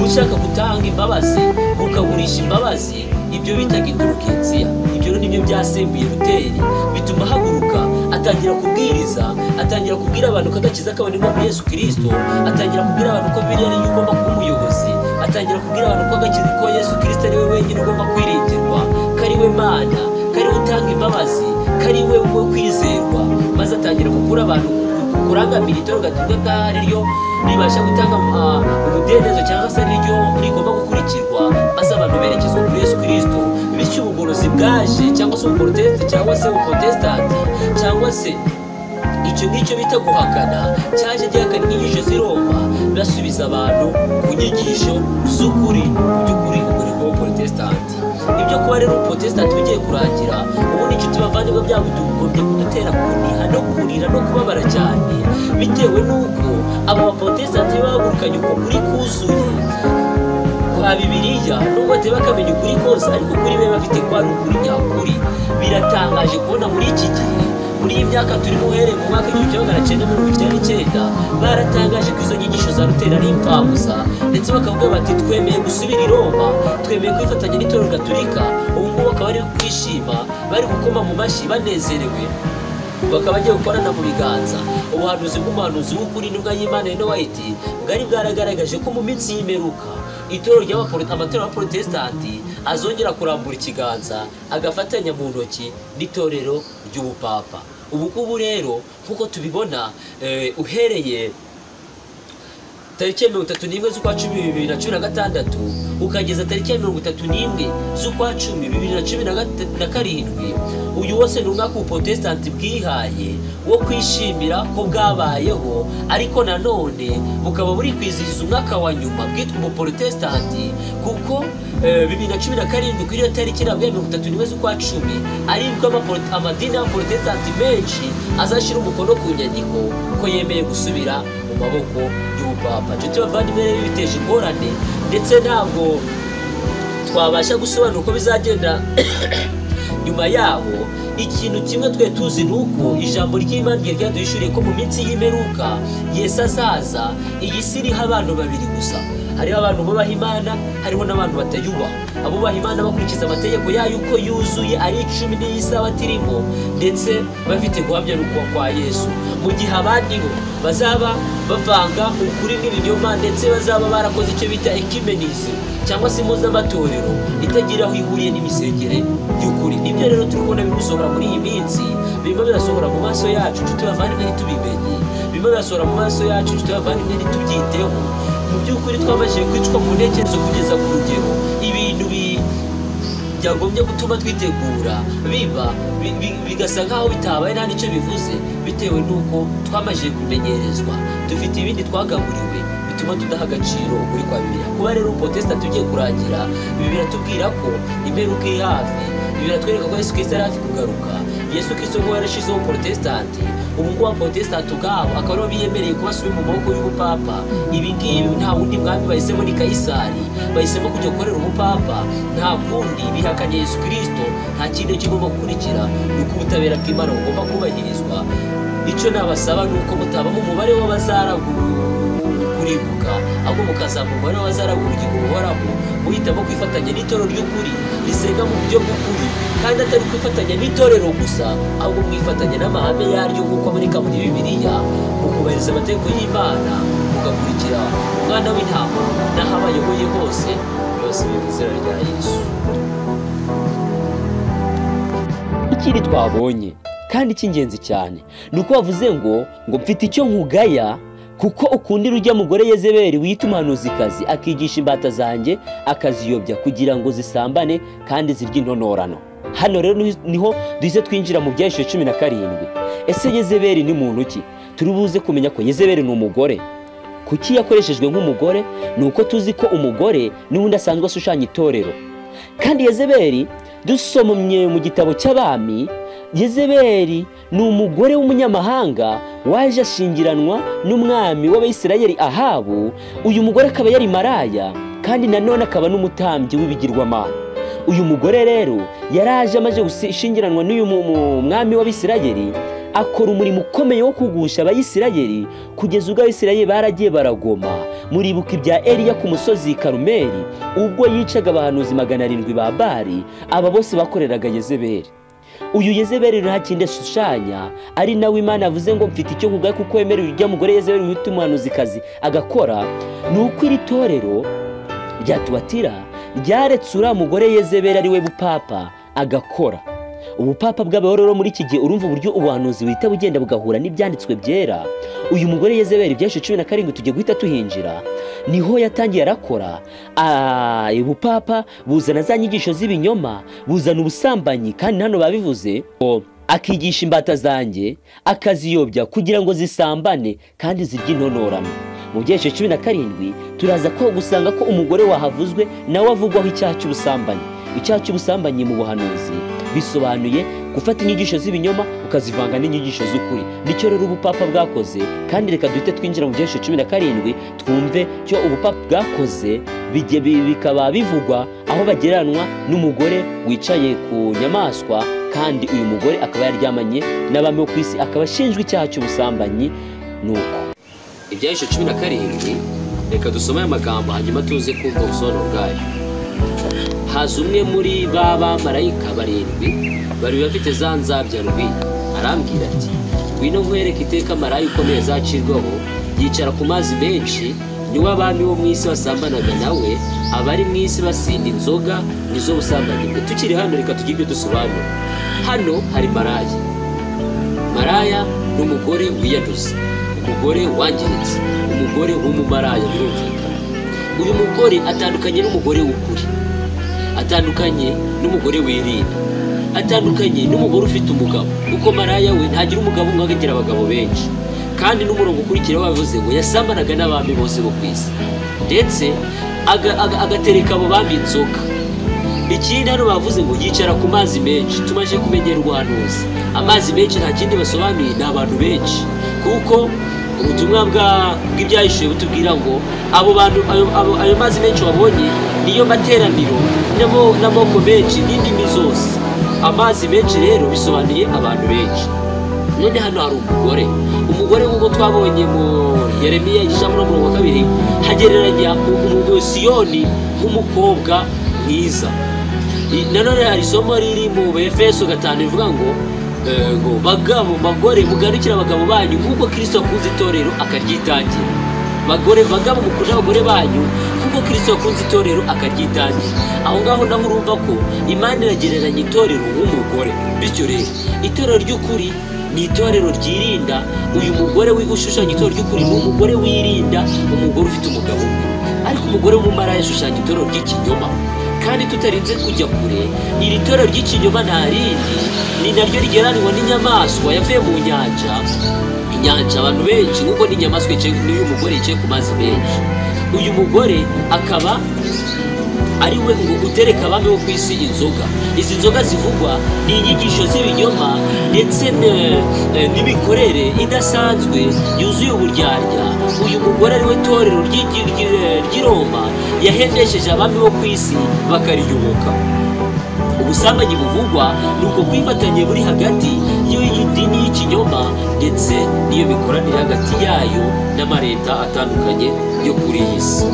ushaka gutanga imbabazi ukagurisha imbabazi, ibyo bitaga indulgensiya. Ibyo rero nibyo byasembuye Luteri, bituma haguruka atangira kubwiriza, atangira kubwira abantu ko agakiza kaboneka muri Yesu Kristo, atangira kubwira abantu ko Bibiliya ari yo ugomba kuba umuyobozi, atangira kubwira abantu ko agakiza ko Yesu Kristo ari we wenyine ugomba kwiringirwa, ko ari we Mana, ko ari we utanga imbabazi, ko ari we kwizerwa. Maze atangira gukura abantu kurangamira itorero gatolika nk'aho ari ryo ribasha gutanga umudendezo cyangwa se ari ryo rigomba gukurikirwa, maze abantu berekezwa kuri Yesu Kristo. Bityo ubugorozi bwaje cyangwa se ubuporotesitanti cyangwa se ubuprotesitanti cyangwa se icyo ngicyo bita guhakana cyaje gihakana inyigisho z'i Roma, basubiza abantu ku nyigisho z'ukuri, by'ukuri umurimo w'ubuporotesitanti. Ibyo kuba rero ubuporotesitanti bigiye kurangira, ubundi inshuti bavandimwe byabo tugombye kudutera kuniha no kurira no kubabara cyane, bitewe n'uko aba baporotesitanti bahagurukanye uko kuri kuzuye kwa Bibiliya, nubwo batari bakamenya ukuri kose, ariko kuri be bafite ko ari ukuri nyakuri. Biratangaje kubona muri iki gihe, muri iyi myaka turimo uhereye mu mwaka w'1999 baratangaje ko izo nyigisho za Luteri ari impfabusa, ndetse bakavuga bati twemeye gusubira i Roma, twemeye kwifatanya n'itorero gatolika. Ubu ngubu bakaba bari kwishima, bari gukoma mu mashyi banezerewe, bakaba bagiye gukorana mu biganza. Ubuhanuzi bw'umuhanuzi w'ukuri n'ubwa y'Imana Ellen White bwari bwaragaragaje ko mu minsi y'imperuka itorero ry'amatorero y'abaporotesitanti azongera kurambura ikiganza agafatanya mu ntoki n'itorero ry'ubupapa. Ubu ngubu rero nk'uko tubibona, uhereye tariki ya 31 z'ukwa 10 2016 ukageza tariki ya 31 z'ukwa 10 2017, uyu wose ni umwaka w'ubuporotesitanti bwihaye wo kwishimira ko bwabayeho, ariko nanone bukaba buri kwizihiza umwaka wa nyuma bwitwa ubuporotesitanti, kuko 2017 kuri iyo tariki nabwo ya 31 z'ukwa 10 aribwo amadini y'abaporotesitanti menshi azashyira umukono ku nyandiko ko yemeye gusubira mu maboko y'ubupapa. Inshuti bavandimwe rero biteje ingorane, ndetse ntabwo twabasha gusobanura uko bizagenda nyuma yaho. Ikintu kimwe twe tuzi ni uko ijambo ry'Imana ryaduhishuriye ko mu minsi y'imperuka Yesu azaza, iyi si iriho abantu babiri gusa. Hariho abantu bubaha Imana, hariho n'abantu batayubaha. Abubaha Imana bakurikiza amategeko yayo uko yuzuye ari 10 n'isabato irimo, ndetse bafite guhamya n'ukwa kwa Yesu, mu gihe abandi bo bazaba bavanga ukuri n'ibinyoma, ndetse bazaba barakoze icyo bita ekimenisi cyangwa se impuzamatorero itagira aho ihuriye n'imisengere y'ukuri. Nibyo rero turi kubona bimusohora muri iyi minsi, birimo birasohora mu maso yacu, inshuti bavandimwe ntitubimenye, birimo birasohora mu maso yacu, inshuti bavandimwe ntitubyiteho. Mu by'ukuri twabashije kwicwa mu ntekerezo kugeza ku rugero ibintu byagombye gutuma twitegura bigasa nk'aho bitabaye nta n'icyo bivuze, bitewe n'uko twamajije kumenyerezwa, dufite ibindi twagaburiwe bituma tudaha agaciro ukuri kwa Bibiliya. Kuba rero ubuporotesitanti tugiye kurangira, ibi biratubwira ko imperuka iri hafi, ibi biratwereka ko Yesu Kristo ari hafi kugaruka. Yesu Kristo ngo yarashizeho ubuporotesitanti, ubu ngubu abaporotesitanti ubwabo akaba aribo biyemereye ko basubiye mu maboko y'ubupapa. Ibi ngibi nta wundi mwami bahisemo ni Kayisari, bahisemo kujya gukorera ubupapa, nta kundi bihakanye Yesu Kristo, nta kindi kigomba gukurikira, ni uko ubutabera bw'Imana bugomba kubahirizwa. Icyo nabasaba ni uko mutabamo umubare w'abazaragurimbuka, ahubwo mukazaba umubare w'abazaragurugingo buhoraho, muhitamo kwifatanya n'itorero ry'ukuri risenga mu buryo bw'ukuri, kandi atari kwifatanya n'itorero gusa, ahubwo mwifatanya n'amahame yaryo nk'uko aboneka muri Bibiliya, mu kubahiriza amategeko y'Imana, mugakurikira umwana w'intama n'aho abayoboye hose, byose biri mu izina rya Yesu. Ikindi twabonye kandi cy'ingenzi cyane ni uko bavuze ngo mfite icyo nkugaya, kuko ukundira ujya mugore Yezebeli wita umuhanuzikazi, akigisha imbata zanjye akaziyobya kugira ngo zisambane kandi zirye intonorano. Hano rero niho duhise twinjira mu Byahishuwe 17. Ese Yezebeli ni muntu ki? Turi buze kumenya ko Yezebeli ni umugore. Kuki yakoreshejwe nk'umugore? Ni uko tuzi ko umugore n'ubundi asanzwe ashushanya itorero, kandi Yezebeli dusomye mu gitabo cy'Abami, Yezebeli ni umugore w'umunyamahanga waje ashingiranwa n'umwami w'Abisirayeli Ahabu. Uyu mugore akaba yari maraya, kandi nanone akaba n'umutambyi w'ibigirwamana. Uyu mugore rero yaraje amaze gushingiranwa n'uyu mwami w'Abisirayeli, akora umurimo ukomeye wo kugusha Abayisirayeli, kugeza ubwo Abisirayeli baragiye baragoma, muribuka ibya Eliya ku musozi Karumeli ubwo yicaga abahanuzi 700 ba Bari, aba bose bakoreraga Yezebeli. Uyu Yezebeli nta kindi ashushanya, ari nawe Imana avuze ngo mfite icyo kugaye kuko yemerera urya mugore Yezebeli wita umuhanuzikazi agakora. Nuko iri torero rya Tuwatira ryaretse uriya mugore Yezebeli ari we bupapa agakora. Ubupapa bw'abaroro muri iki gihe urumva uburyo ubuhanuzi wita bugenda bugahura n'ibyanditswe byera. Uyu mugore Yezebeli byashe 17 tujye guhita tuhinjira, niho yatangiye arakora. Ubupapa buzana za nyigisho z'ibinyoma, buzana ubusambanyi, kandi hano babivuze akigisha imbata zanjye akaziyobya kugira ngo zisambane kandi zirye intonorano. Mu byeshe 17 turaza ko gusanga ko umugore wahavuzwe nawe avugwaho icyaha cy'ubusambanyi. Icyaha cy'ubusambanyi mu buhanuzi bisobanuye gufata inyigisho z'ibinyoma ukazivanga n'inyigisho z'ukuri. Nicyo rero ubupapa bwakoze, kandi reka duhite twinjira mu byeshe 17 twumve cyo ubupapa bwakoze. Bikaba bivugwa aho bageranwa n'umugore wicaye ku nyamaswa, kandi uyu mugore akaba yaryamanye n'abami bo kwisi, akaba ashinjwa icyaha cy'ubusambanyi. Nuko ibyeshe 17 reka dusome amagambo hanyuma tuze kumva ubusobanuro bwayo. Haza umwe muri baba marayika 7 bari bafite za nzabya rwi, arambwira ati wino nkwereke iteka marayika ukomeye zacirwaho, yicara ku mazi menshi, niwe abami bo mwisi basambanaga nawe, abari mwisi basinda inzoga nizo busambanyi bwe. Tukiri hano reka tugibyo dusobanura. Hano hari maraya n'umugore wiyanduza, umugore wangiritse, umugore w'umumaraya birumvikana. Uyu mugore atandukanye n'umugore w'ukuri, atandukanye n'umugore wirinda, atandukanye n'umugore ufite umugabo, kuko maraya we ntagira umugabo umwe, akagira abagabo benshi. Kandi n'umurongo ukurikira wavuze ngo yasambanaga n'abami bose bo kwisi, ndetse agatereka abo bami inzoga. Ikindi hano bavuze ngo yicara ku mazi menshi. Tumaje kumenyera ubuhanuzi, amazi menshi nta kindi basobanuye, ni abantu benshi, kuko ubutumwa bw'ibyahishuwe butubwira ngo abo bantu ayo mazi menshi wabonye niyo materaniro n'amoko menshi n'indimi zose. Amazi menshi rero bisobanuye abantu benshi. None hano hari umugore nk'uko twabonye mu Yeremiya 2 hagereranya Siyoni nk'umukobwa mwiza. Nanone hari isomo riri mu Efeso 5 rivuga ngo bagabo bagore mugarukira abagabo banyu kuko Kristo akunze itorero akaryitangira. Bagabo mukunda abagore banyu kuko Kristo akunze itorero akaryitangira. Aho ngaho naho urumva ko Imana iragereranya itorero nk'umugore. Bityo rero itorero ry'ukuri ni itorero ryirinda. Uyu mugore wigushushanya itorero ry'ukuri ni umugore wirinda, umugore ufite umugabo. Ariko umugore w'umumara yashushanya itorero ry'ikinyoma. Kandi tutarinze kujya kure, iri torero ry'ikinyoma nta rindi, ni naryo rigeranwa n'inyamaswa yavuye mu nyanja. Inyanja abantu benshi nk'uko n'inyamaswa n'uyu mugore yicaye ku mazi menshi. Uyu mugore akaba ari we ngo utereka abami bo kwisi inzoga. Izi nzoga zivugwa ni inyigisho z'ibinyoma ndetse n'imikorere idasanzwe yuzuye uburyarya. Uyu mugore ari we torero ry'i Roma yahendesheje abami bo kwisi bakariyoboka. Ubusambanyi buvugwa nuko kwifatanya buri hagati y'idini y'ikinyoma ndetse n'iyo mikoranire hagati yayo n'amareta atandukanye yo kuri iyi si.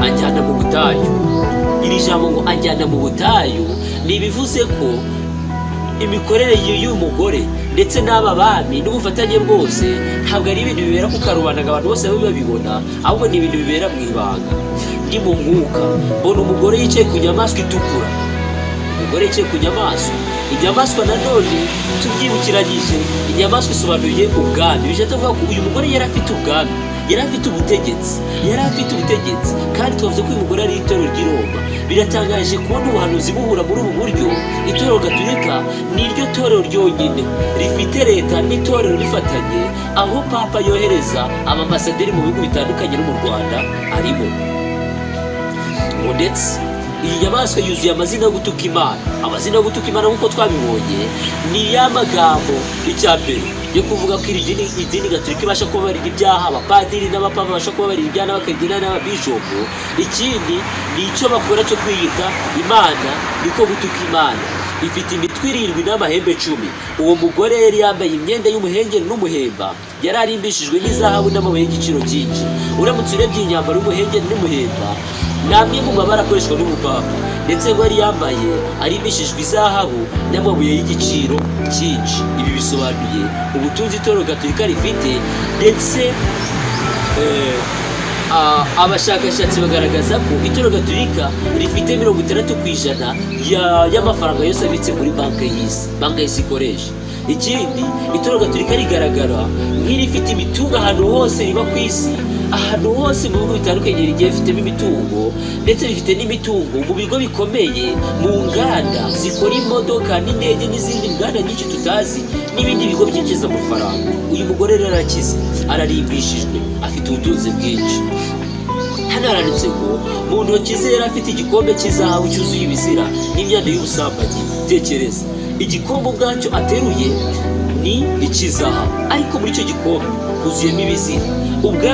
Anjyana mu butayu. Iri jambo ngo anjyana mu butayu nibivuze ko imikorere y'uyu mugore ndetse n'aba bami n'ubufatanye bwose ntabwo ari ibintu bibera ku karubanda abantu bose babibona, ahubwo ni ibintu bibera mu ibanga. Ndi mu mwuka mbona umugore yicaye ku nyamaswa itukura. Umugore yicaye ku nyamaswa. Inyamaswa nanone tubyibukiranyije, inyamaswa isobanuye ubwami. Bishatse kuvuga ko uyu mugore yari afite ubwami, yari afite ubutegetsi, kandi tuvuze ko uyu mugore ari itorero ry'i Roma. Biratangaje kubona ubuhanuzi buhura muri ubu buryo. Itorero Gatolika ni iryo torero ryonyine rifite leta n'itorero rifatanye, aho papa yohereza amambasaderi mu bihugu bitandukanye no mu Rwanda arimo. Ndetse iyi nyamaswa yuzuye amazina yo gutuka Imana. Amazina yo gutuka Imana nk'uko twabibonye ni ya magambo icyambere yo kuvuga ko idini Gatolika ibasha kubabarira ibyaha, abapadiri n'abapapa basha kubabarira ibyaha n'abakardinali n'ababishopu. Ikindi ni icyo bakora cyo kwiyita Imana, niko gutuka Imana. ifite imitwe 7 n'amahembe 10. uwo mugore yari yambaye imyenda y'umuhengeri n'umuhemba, yari arimbishijwe n'izahabu n'amabuye y'igiciro cyinshi. uramutse urebye inyambaro y'umuhengeri n'umuhemba namwe mu mabara akoreshwa n'umupapa, ndetse ngo yari yambaye arimbishijwe izahabu n'amabuye y'igiciro cyinshi. ibi bisobanuye ubutunzi itorero gatolika rifite, ndetse abashakashatsi bagaragaza ko itorero gatolika rifite 60% y'amafaranga yose abitse muri banki y'isi ikoresha. ikindi, itorero gatolika rigaragara nk'irifite imitungo ahantu hose riba ku isi, ahantu hose mu bihugu bitandukanye rigiye rifitemo imitungo, ndetse rifite n'imitungo mu bigo bikomeye, mu nganda zikora imodoka n'indege n'izindi nganda nyinshi tutazi, n'ibindi bigo byinjiza amafaranga. uyu mugore rero arakize, ararimbishijwe, afite ubutunzi bwinshi. hano haranditse ngo mu ntoki ze yari afite igikombe cy'izahabu cyuzuye ibizira n'imyanda y'ubusambanyi. tekereza, igikombe ubwacyo ateruye ni icy'izahabu, ariko muri icyo gikombe huzuyemo ibizira. ubwe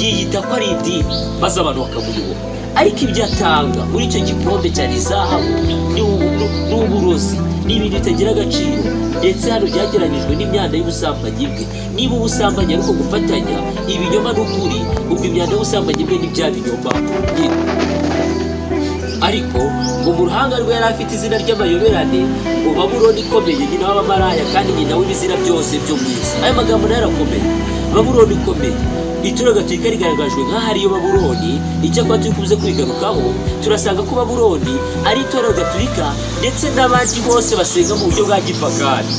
yiyita ko ari idini, maze abantu bakamuyoboka. ariko ibyo atanga muri icyo gikombe cyari izahabu n'uburozi n'ibintu bitagira agaciro, ndetse hano byageranyijwe n'imyanda y'ubusambanyi bwe. niba ubusambanyi ariko gufatanya ibinyoma n'ukuri, ubwo imyanda y'ubusambanyi bwe n'ibya binyoma nyine. ariko ngo mu ruhanga rwe yari afite izina ry'amayoberane, ngo Babuloni ikomeye, nyina w'abamaraya kandi nyina w'ibizira byose byo mu isi. aya magambo nayo arakomeye. Babuloni ikomeye, itorero gatolika rigaragajwe nk'aho ariyo Babuloni. icyakora turi kubuze kwigarukaho, turasanga ko Babuloni ari itorero gatolika, ndetse n'abandi bose basenga mu buryo bwa gipagani.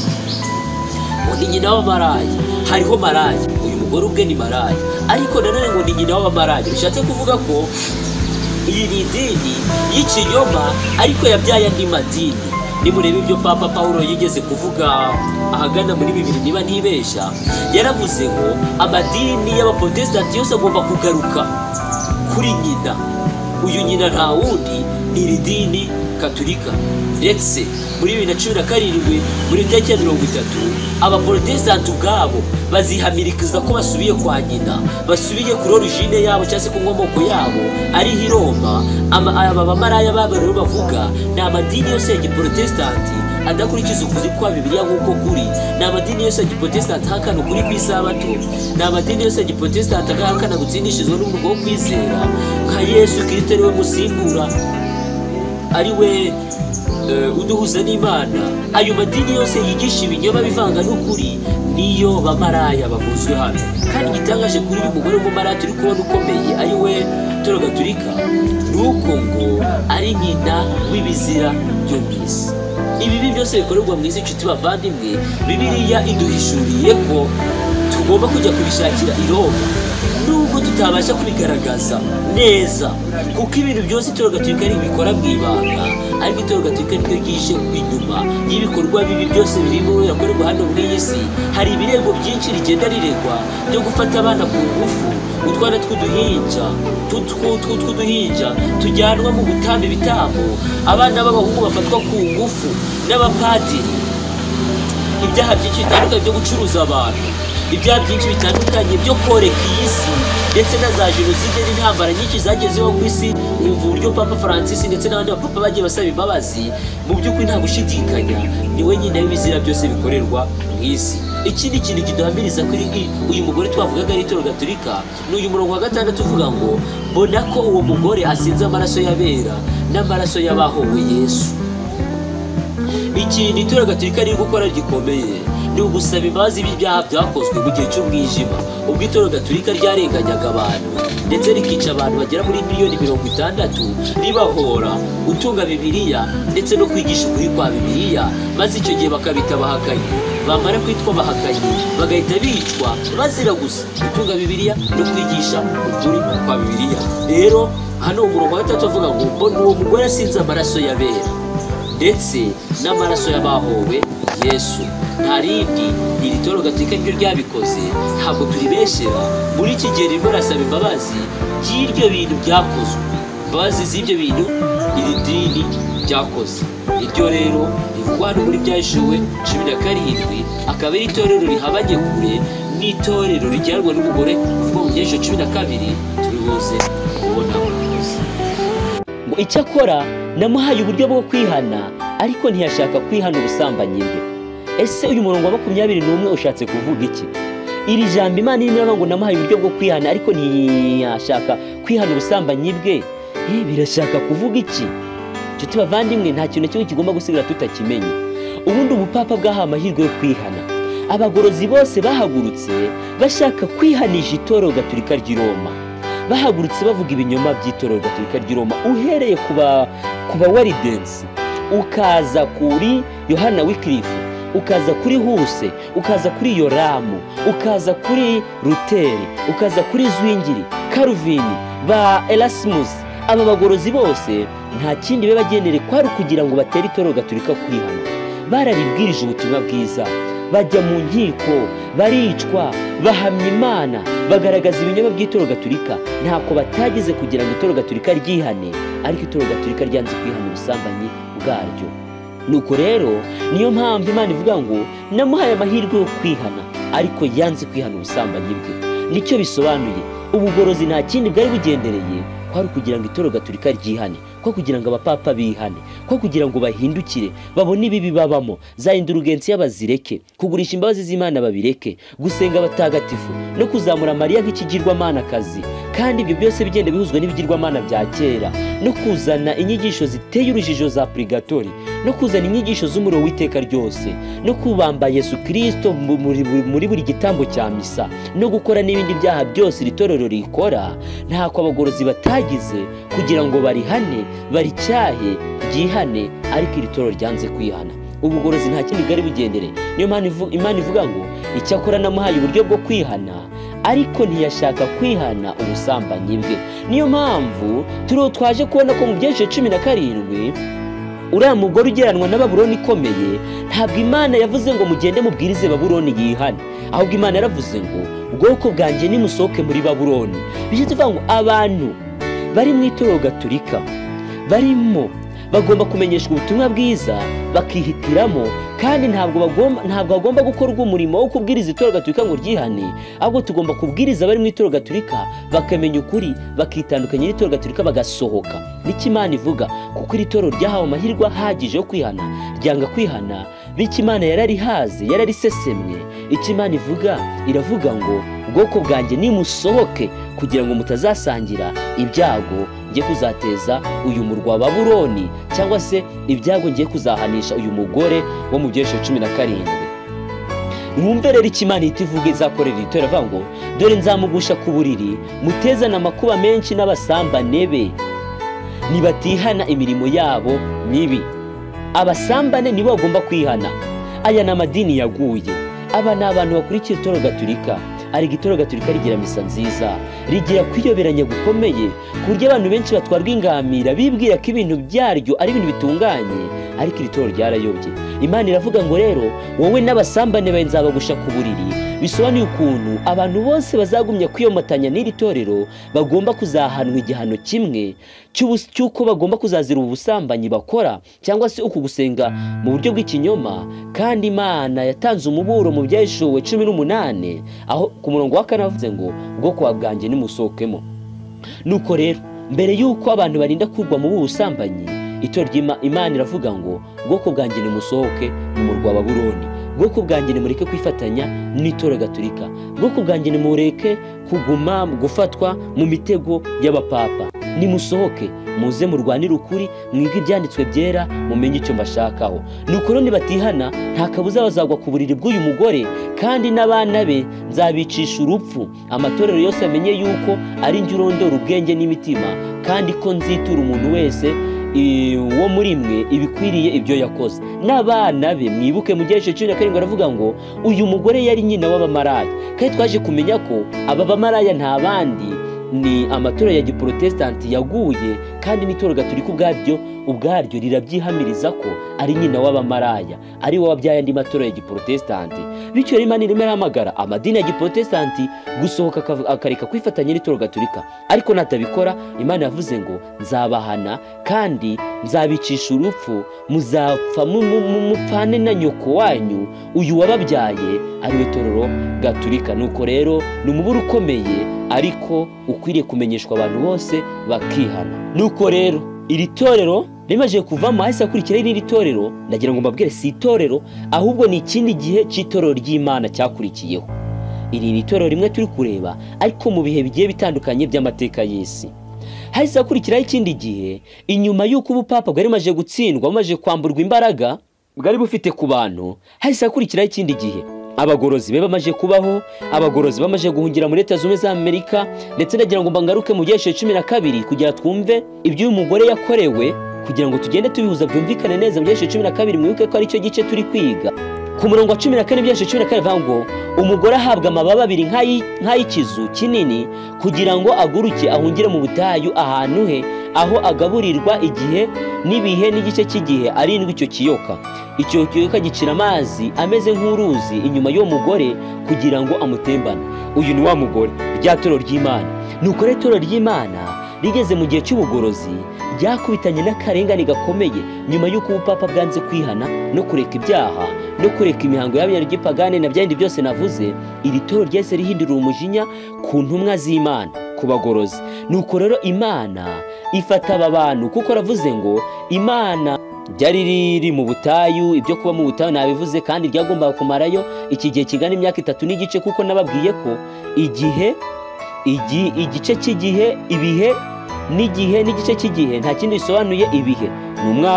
ngo ni nyina w'abamaraya, hariho maraya, uyu mugore ubwe ni maraya, ariko nanone ngo ni nyina w'abamaraya. bishatse kuvuga ko iyi ni idini y'ikinyoma, ariko yabyaye andi madini. nimurebe ibyo Papa Paulo yigeze kuvuga ahagana muri 2000 niba ntibeshya, yaravuze ngo amadini y'abaprotestanti yose agomba kugaruka kuri nyina. uyu nyina nta wundi ni iri dini katolika. ndetse muri 2017 muri tariki ya 30 abaprotestanti ubwabo bazihamirikiza ko basubiye kwa nyina, basubiye kuri origine yabo cyangwa se ku nkomoko yabo ari i Roma. aba bamaraya babo rero bavuga ni amadini yose ya giprotestanti adakurikiza ukuzi kwa Bibiliya nk'uko kuri. ni amadini yose ya giprotestanti ahakana ukuri kw'isabato. ni amadini yose ya giprotestanti ahakana gutsindishizwa n'umurimo wo kwizera nka Yesu Kristo ari we musimbura, ari we uduhuza n'Imana. ayo madini yose yigisha ibinyoma bivanga n'ukuri niyo bamaraya bavuzwe hano. kandi gitangaje kuri uyu mugore w'umumaraya turi kubona ukomeye, ari we itorero gatolika, nuko ngo ari nyina w'ibizira byo mu isi. ibibi byose bikorerwa mu isi, inshuti bavandimwe, Bibiliya iduhishuriye ko tugomba kujya kubishakira i Roma, nubwo tutabasha kubigaragaza neza, kuko ibintu byose itorero gatolika bikora mu ibanga, ariko itorero gatolika niryo ryishe inyuma y'ibikorwa bibi byose birimo yakorerwa hano muri iyi si. hari ibirego byinshi rigenda riregwa byo gufata abana ku ngufu, utwana tw'uduhinja tujyanwa mu gutamba ibitambo, abana b'abahungu bafatwa ku ngufu n'abapadiri, ibyaha byinshi bitandukanye byo gucuruza abantu, ibyaha byinshi bitandukanye byo koreka iyi si, ndetse na za jenoside n'intambara nyinshi zagezeho ku isi. umva uburyo Papa Francis ndetse n'abandi bapapa bagiye basaba imbabazi. mu by'ukuri nta gushidikanya ni we nyine w'ibizira byose bikorerwa mu isi. ikindi kintu kiduhamiriza kuri uyu mugore twavugaga ari itorero gatolika ni uyu murongo wa 6 uvuga ngo mbona ko uwo mugore asinze amaraso y'abera n'amaraso y'abahowe Yesu. ikintu itorero gatolika riri gukora gikomeye ni ugusaba imbabazi y'ibyaha byakozwe mu gihe cy'umwijima, ubwo itorero gatolika ryarenganyaga abantu ndetse rikica abantu bagera muri miliyoni 60 ribahora gutunga Bibiliya ndetse no kwigisha ukuri kwa Bibiliya, maze icyo gihe bakabita abahakanyi. bamara kwitwa abahakanyi bagahita bicwa bazira gusa gutunga Bibiliya no kwigisha ukuri kwa Bibiliya. rero hano umurongo wa 3 avuga ngo uwo mugore asinze amaraso y'abera ndetse n'amaraso y'abahowe Yesu. nta rindi iri torero gatolika ryo ryabikoze, ntabwo turibeshera. muri iki gihe ririmo rasaba imbabazi y'ibyo bintu byakozwe, imbabazi z'ibyo bintu iri dini byakoze. iryo rero rivugwa hano muri BYAHISHUWE 17, akaba ari itorero rihabanye kure n'itorero rijyanwa n'umugore kuva mu BYAHISHUWE 12 turibuze kubona. ngo icyakora namuhaye uburyo bwo kwihana ariko ntiyashaka kwihana ubusambanyi bwe. Ese uyu murongo wa 21 ushatse kuvuga iki? Iri jambo Imana irimo ngo namuhaye uburyo bwo kwihana ariko ntiyashaka kwihana ubusambanyi bwe, birashaka kuvuga iki? Nshuti bavandimwe, nta kintu cyo kigomba gusigara tutakimenye. Ubundi ubupapa bwahawe amahirwe yo kwihana. Abagorozi bose bahagurutse bashaka kwihanisha itorero gatolika ry'i Roma. Bahagurutse bavuga ibinyoma by'itorero gatolika ry'i Roma, uhereye kuba Waridensi, ukaza kuri Yohana Wikirifu, ukaza kuri Huse, ukaza kuri Yoramu, ukaza kuri Ruteri, ukaza kuri Zwingiri, Karuvini, ba Erasmus. Aba bagorozi bose nta kindi babagenere kwari kugira ngo batere itorero gatolika kwihana. Bararibwirije ubutumwa bwiza, bajya mu nkiko, baricwa, bahamya Imana, bagaragaza ibinyoma by'itorero gatolika. Ntako batagize kugira ngo itorero gatolika ryihane, ariko itorero gatolika ryanze kwihana ubusambanyi bwaryo. Nuko rero niyo mpamvu Imana ivuga ngo namuhaye amahirwe yo kwihana ariko yanze kwihana ubusambanyi bwe. Nicyo bisobanuye. Ubugorozi nta kindi bwari bugendereye kwari kugira ngo itorero gatolika ryihane, ko kugira ngo abapapa bihane, ko kugira ngo bahindukire babone ibibi babamo, za indurugensi y'abazireke, kugurisha imbabazi z'Imana babireke, gusenga abatagatifu no kuzamura Mariya nk'ikigirwamana kazi. Kandi ibyo byose bigenda bihuzwa n'ibigirwamana bya kera, no kuzana inyigisho ziteye urujijo za purgatori, no kuzana inyigisho z'umuriro w'iteka ryose, no kubamba Yesu Kristo muri buri gitambo cya misa, no gukora n'ibindi byaha byose itorero rikora. Ntako abagorozi batagize kugira ngo barihane, baricyahe, ryihane, ariko iri torero ryanze kwihana. Ubugorozi nta kindi bwari bugendere. Niyo Imana ivuga ngo icyakora namuhaye uburyo bwo kwihana ariko ntiyashaka kwihana ubusambanyi bwe. Niyo mpamvu twaje kubona ko mu byinshi 17 uriya mugore ugeranwa na Babuloni ikomeye, ntabwo Imana yavuze ngo mugende mubwirize Babuloni yihane, ahubwo Imana yaravuze ngo ubwoko bwanjye nimusohoke muri Babuloni. Bishatse kuvuga ngo abantu bari mu itorero gatolika barimo bagomba kumenyeshwa ubutumwa bwiza bakihitiramo, kandi ntabwo bagomba gukorwa umurimo wo kubwiriza itorero gatolika ngo ryihane, ahubwo tugomba kubwiriza bari mu itorero gatolika bakamenya ukuri, bakitandukanya n'itorero gatolika bagasohoka. Niki Imana ivuga, kuko iri torero ryahawe amahirwe ahagije yo kwihana, ryanga kwihana, bityo Imana yararihaze, yararisesemye. Icyo Imana ivuga, iravuga ngo ubwoko bwanjye nimusohoke kugira ngo mutazasangira ibyago ngiye kuzateza uyu murwa wa Babuloni, cyangwa se ibyago ngiye kuzahanisha uyu mugore wo mu byesho 17. Mwumve rero icyo Imana itivuga izakorera itorero, avuga ngo dore nzamugusha ku buriri, mutezana amakuba menshi n'abasambane be nibatihana imirimo yabo mibi. Abasambane nibo bagomba kwihana. Aya ni amadini yaguye. Aba ni abantu bakurikira itorero gatolika. Ariko itorero gatolika rigira misa nziza, rigira kwiyoberanya gukomeye, ku buryo abantu benshi batwarwa ingamira bibwira ko ibintu byaryo ari ibintu bitunganye, ariko iri torero ryarayobye. Imana iravuga ngo rero wowe n'abasambane bawe nzabagusha ku buriri. Bisobanuye ukuntu abantu bose bazagumya kwiyomatanya n'iri torero bagomba kuzahanwa igihano kimwe cy'uko bagomba kuzazira ubusambanyi bakora, cyangwa se uku gusenga mu buryo bw'ikinyoma. Kandi Imana yatanze umuburo mu BYAHISHUWE 18, aho ku murongo wa 4 avuze ngo ubwoko bwanjye nimusohokemo. Nuko rero mbere y'uko abantu barinda kurwa mu busambanyi, itorero Imana iravuga ngo ubwoko bwanjye nimusohoke mu murwa wa Babuloni. Ubwoko bwanjye nimureke kwifatanya n'itorero gatolika. Ubwoko bwanjye nimureke kuguma gufatwa mu mitego y'abapapa. Nimusohoke muze murwanire ukuri, mwige ibyanditswe byera, mumenye icyo mbashakaho. Nuko rero nibatihana nta kabuza bazagwa ku buriri bw'uyu mugore, kandi n'abana be nzabicisha urupfu. Amatorero yose amenye yuko ari njye urondora ubwenge n'imitima, kandi ko nzitura umuntu wese wo muri mwe ibikwiriye ibyo yakoze. N'abana be mwibuke mu gihe 17 aravuga ngo uyu mugore yari nyina w'abamaraya, kandi twaje kumenya ko aba bamaraya nta bandi ni amatorero ya giprotestanti yaguye, kandi n'itorero gatolika ubwaryo rirabyihamiriza ko ari nyina w'abamaraya, ari wo wabyaye andi matorero ya giprotestanti. Bityo rero Imana irimo ihamagara amadini ya giprotestanti gusohoka akareka kwifatanya n'itorero gatolika. Ariko natabikora, Imana yavuze ngo nzabahana kandi nzabicisha urupfu, muzapfa mupfane na nyoko wanyu uyu wababyaye, ari we torero gatolika. Nuko rero ni umuburo ukomeye, ariko ukwiriye kumenyeshwa abantu bose bakihana. Nuko rero iri torero rimaze kuvamo hahise hakurikiraho irindi torero. Ndagira ngo mbabwire si itorero ahubwo ni ikindi gihe cy'itorero ry'Imana cyakurikiyeho. Iri ni itorero rimwe turi kureba ariko mu bihe bigiye bitandukanye by'amateka y'isi. Hahise hakurikiraho ikindi gihe inyuma y'uko ubupapa bwari bumaze gutsindwa, bumaze kwamburwa imbaraga bwari bufite ku bantu. Hahise hakurikiraho ikindi gihe abagorozi be bamaze kubaho, abagorozi bamaze guhungira muri Leta Zunze za Amerika. Ndetse ndagira ngo mbangaruke mu gihe 12 kugira twumve ibyo uyu mugore yakorewe, kugira ngo tugende tubihuza byumvikane neza. Mu gihe 12 mwibuke ko ari cyo gice turi kwiga. Ku murongo wa 14 byashe 12 vango umugore ahabwa amababa abiri nk'ay'ikizu kinini kugira ngo aguruke ahungire mu butayu ahantu he aho agaburirwa igihe n'ibihe n'igice cy'igihe arindwi icyo kiyoka. Icyo kiyoka gicira amazi ameze nk'uruzi inyuma y'uwo mugore kugira ngo amutembane. Uyu ni wa mugore rya torero ry'Imana. Nuko rero torero ry'Imana rigeze mu gihe cy'ubugorozi ryakubitanye n'akarengane gakomeye nyuma y'uko ubupapa bwanze kwihana no kureka ibyaha no kureka imihango y'abanyarwanda ry'ipagane na byandi byose navuze. Iri toro ryese rihindurira umujinya ku ntumwa z'Imana, ku bagorozi. Nuko rero Imana ifata aba bantu, kuko ravuze ngo Imana ryari riri mu butayu. Ibyo kuba mu butayu nabivuze, kandi ryagombaga kumarayo iki gihe kigana imyaka 3 n'igice, kuko nababwiye ko igice cy'igihe, ibihe n'igihe n'igice cy'igihe nta kindi bisobanuye. Ibihe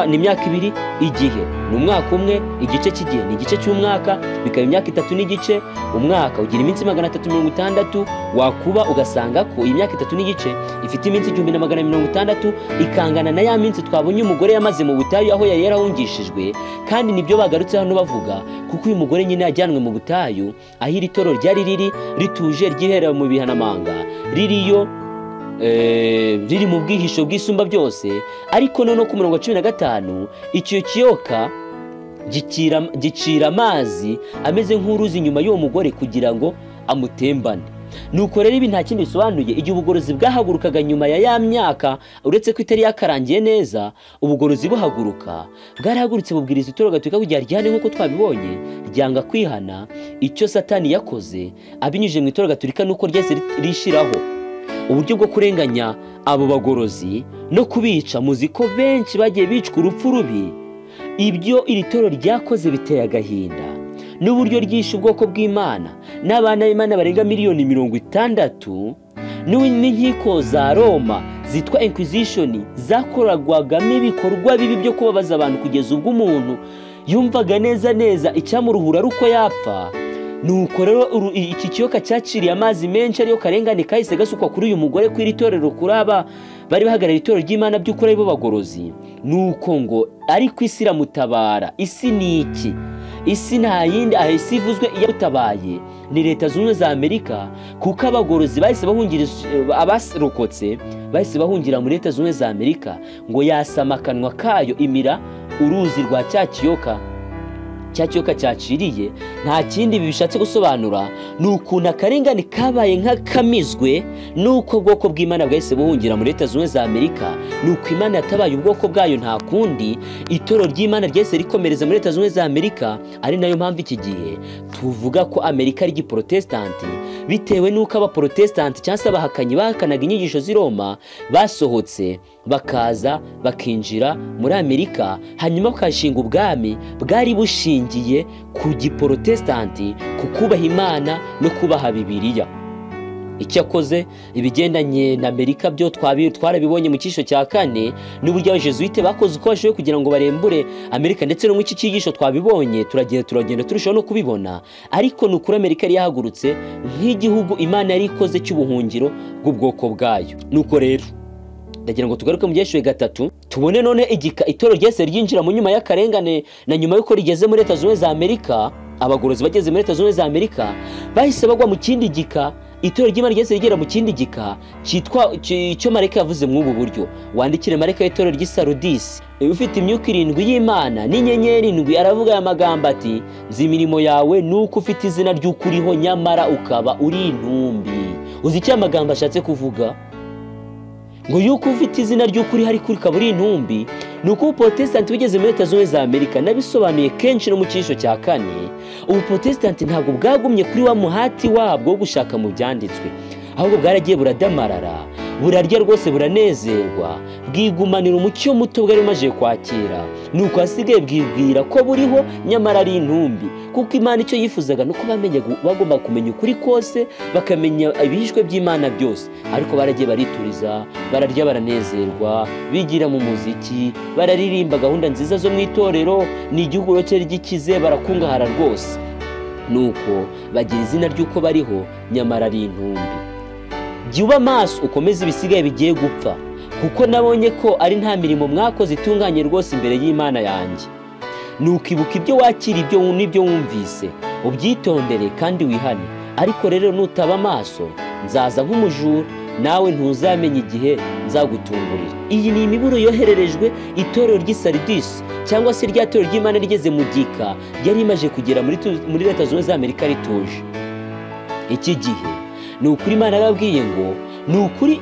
ni imyaka 2, igihe ni umwaka umwe, igice cy'igihe ni igice cy'umwaka, bikaba imyaka 3 n'igice. Umwaka ugira iminsi 360, wakuba ugasanga ko iyi myaka 3 n'igice ifite iminsi 1460 ikangana na ya minsi twabonye umugore yamaze mu butayu aho yari yarahungishijwe. Kandi nibyo bagarutse hano bavuga, kuko uyu mugore nyine yajyanwe mu butayu aho iri toro ryari riri rituje ryihera mu bihanamanga, riri mu bwihisho bw'isumba byose. Ariko none ku murongo wa 15 icyo kiyoka gicira amazi ameze nk'uruzi nyuma y'uwo mugore kugira ngo amutembane. Nuko rero ibi nta kindi bisobanuye. Igihe ubugorozi bwahagurukaga nyuma ya myaka, uretse ko itari yakarangiye neza, ubugorozi buhaguruka bwarahagurutse bubwiriza itorero gatolika kugira ryane nk'uko twabibonye, ryanga kwihana icyo Satani yakoze abinyujije mu itorero gatolika, nuko ryese rishiraho uburyo bwo kurenganya abo bagorozi no kubica. Muzi ko benshi bagiye bicwa urupfu rubi. Ibyo iri toro ryakoze biteye agahinda, n'uburyo ryishe ubwoko bw'Imana n'abana b'Imana barenga miliyoni 60. N'inkiko za Roma zitwa Inquisition zakoragwagamo ibikorwa bibi byo kubabaza abantu kugeza ubwo umuntu yumvaga neza icyamuruhura ari uko yapfa. Nuko rero iki kiyoka cyaciriye amazi menshi ariyo karengane kahise gasukwa kuri uyu mugore kw'iri torero, kuraba bari bahagarariye itorero ry'Imana by'ukuri ari bo bagorozi. Nuko ngo ariko isi iramutabara. Isi ni iki? Isi nta yindi aho isi ivuzwe iyo utabaye ni Leta Zunze za Amerika, kuko abagorozi bahise bahungira, abasirokotse bahise bahungira muri Leta Zunze za Amerika ngo yasama akanwa kayo imira uruzi rwa cya kiyoka cyaciriye. Nta kindi bishatse gusobanura, nukuntu akarengane kabaye nk'akamizwe nuko ubwoko bw'Imana bwahise buhungira muri Leta Zunze za Amerika. Nuko Imana yatabaye ubwoko bwayo, nta kundi itoro ry'Imana ryese rikomereza muri Leta Zunze za Amerika. Ari nayo mpamvu iki gihe tuvuga ko Amerika ari igiprotestanti, bitewe nuko abaprotestanti cyangwa se abahakanyi bahakanaga inyigisho z'i Roma basohotse bakaza bakinjira muri Amerika, hanyuma bakashinga ubwami bwari bushingiye ku giprotestanti, ku kubaha Imana no kubaha Bibiliya. Icyakoze ibigendanye na Amerika byo twarabibonye mu cyisho cya 4, n'uburyo abajesuite bakoze uko bashoboye kugira ngo barembure Amerika, ndetse no mu iki cyigisho twabibonye turagenda turushaho no kubibona. Ariko nukuri Amerika yari yahagurutse nk'igihugu Imana yari ikoze cy'ubuhungiro bw'ubwoko bwayo. Nuko rero ndagira ngo tugaruke mu Byeshuwe 3 tubone none itoro ryese ryinjira mu nyuma y'akarengane, na nyuma yuko rigeze muri Leta Zunze za Amerika. Abagorozi bageze muri Leta Zunze za Amerika bahise bagwa mu kindi gika. Itoro ry'Imana ryese rigera mu kindi gika cyitwa icyo Marayika yavuze mu ubu buryo. Wandikire Marayika y'itoro ry'Isarudisi ufite imyuka 7 y'Imana n'inyenyeri 7, aravuga aya magambo ati: nzi imirimo yawe nuko ufite izina ry'ukuriho nyamara ukaba uri intumbi. Uzi icyo amagambo ashatse kuvuga? Ngo yuko ufite izina ry'ukuri hari kuri kaburi intumbi. Nuko ubuprotestanti bugeze muri Leta Zunze za Amerika, nabisobanuye kenshi no mu cyisho cya 4. Ubuprotestanti ntabwo bwagumye kuri wa muhati wabwo wo gushaka mu byanditswe, ahubwo bwaragiye buradamarara burarya rwose buranezerwa, bwigumanira umucyo muto bwari bumaze kwakira, nuko hasigaye bwibwira ko buriho nyamara ari intumbi, kuko Imana icyo yifuzaga nuko bagomba kumenya ukuri kose, bakamenya ibihishwe by'Imana byose. Ariko baragiye barituriza, bararya baranezerwa, bigira mu muziki, bararirimba gahunda nziza zo mu itorero, ni igihugu cyari gikize, barakungahara rwose. Nuko bagira izina ry'uko bariho nyamara ari intumbi. Jya uba maso ukomeze ibisigaye bigiye gupfa, kuko nabonye ko ari nta mirimo mwakoze itunganye rwose imbere y'Imana yanjye. Nukibuka ibyo wakira, ibyo n'ibyo wumvise, ubyitondere kandi wihane. Ariko rero nutaba maso, nzaza nk'umujura, nawe ntuzamenye igihe nzagutungurira. Iyi ni imiburo yohererejwe itorero ry'i Saridisi, cyangwa se rya torero ry'Imana rigeze mu gika ryari rimaze kugera muri Leta Zunze za Amerika rituje. Iki gihe ni ukuri Imana yababwiye ngo ni ukuri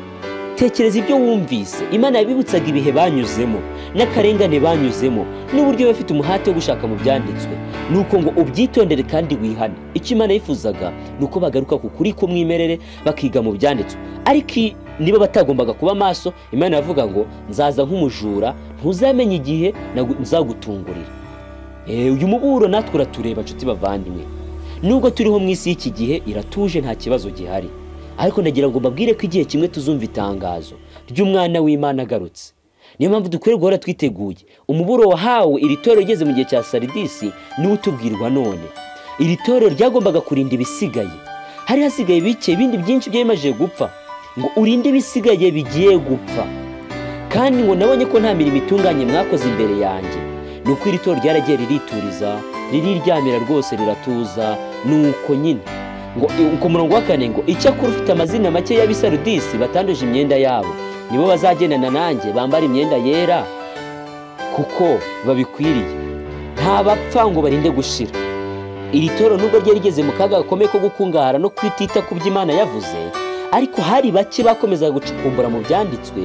tekereza ibyo wumvise. Imana yabibutsaga ibihe banyuzemo n'akarengane banyuzemo n'uburyo bafite umuhate wo gushaka mu byanditswe, nuko ngo ubyitondere kandi wihane. Icyo Imana yifuzaga nuko bagaruka ku kuri kumwimerere, bakiga mu byanditswe. Ariko niba batagombaga kuba maso, Imana yavuga ngo nzaza nk'umujura, ntuzamenye igihe nzagutungurira. Uyu muburo natwe uratureba nshuti bavandimwe. Nubwo turiho mu isi y'iki gihe iratuje, nta kibazo gihari, ariko nagira ngo mbabwire ko igihe kimwe tuzumva itangazo ry'umwana w'Imana agarutse. Niyo mpamvu dukwiye guhora twiteguye. Umuburo wahawe iri torero rigeze mu gihe cya Saridisi niwo utubwirwa none. Iri torero ryagombaga kurinda ibisigaye, hari hasigaye bike, ibindi byinshi byamaze gupfa, ngo urinde ibisigaye bigiye gupfa. Kandi ngo nabonye ko nta mirimo itunganye mwakoze imbere yanjye. Nuko iri torero ryaragiye ririturiza, ririryamira rwose riratuza. Nuko nyine ngo ku murongo wa 4 ngo icyakora ufite amazina make y'Abisaridisi batanduje imyenda yabo, nibo bazagendana nanjye bambara imyenda yera, kuko babikwiriye, nta bapfa ngo barinde gushira. Iri torero nubwo ryari rigeze mu kaga gakomeye ko gukungahara no kwitita ku by'Imana yavuze, ariko hari bake bakomezaga gucukumbura mu byanditswe,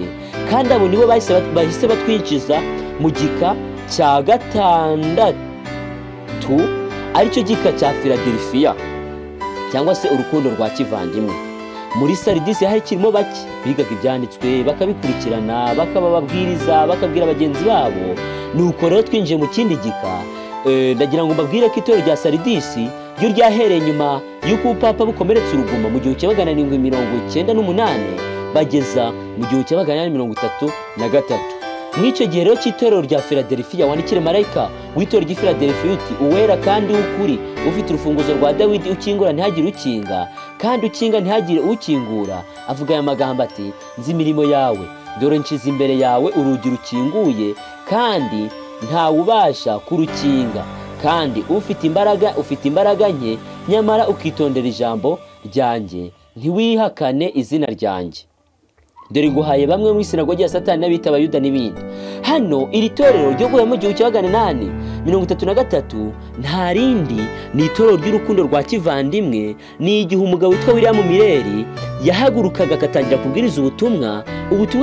kandi abo nibo bahise batwinjiza mu gika cya 6 aricyo gika cya Filadelifiya, cyangwa se urukundo rwa kivandimwe. Muri Saridisi hari kirimo bake bigaga ibyanditswe, bakabikurikirana, bakababwiriza, bakabwira bagenzi babo. Nuko rero twinjiye mu kindi gika. Ndagira ngo mbabwire ko itorero rya Saridisi ryo ryahereye nyuma y'uko upapa bukomeretse uruguma mu 1798 bageza mu 1833. Mw'icyo gihe rero cy'itorero rya Filadelifiya wandikire marayika w'itorero ry'i Filadelifiya uti: uwera kandi w'ukuri, ufite urufunguzo rwa Dawidi, ukingura ntihagire ukinga, kandi ukinga ntihagire ukingura. Avuga aya magambo ati: nzi imirimo yawe, dore nshize imbere yawe urugi rukinguye, kandi ntawubasha kurukinga. Kandi ufite imbaraga nke, nyamara ukitondera ijambo ryanjye, ntiwihakane izina ryanjye. Dore nguhaye bamwe mu isinagogi ya Satani n'abita Abayuda n'ibindi. Hano iri torero ryo guhera mu 1833 nta rindi, ni itorero ry'urukundo rwa kivandimwe. Ni igihe umugabo witwa William Mireri yahagurukaga akatangira kubwiriza ubutumwa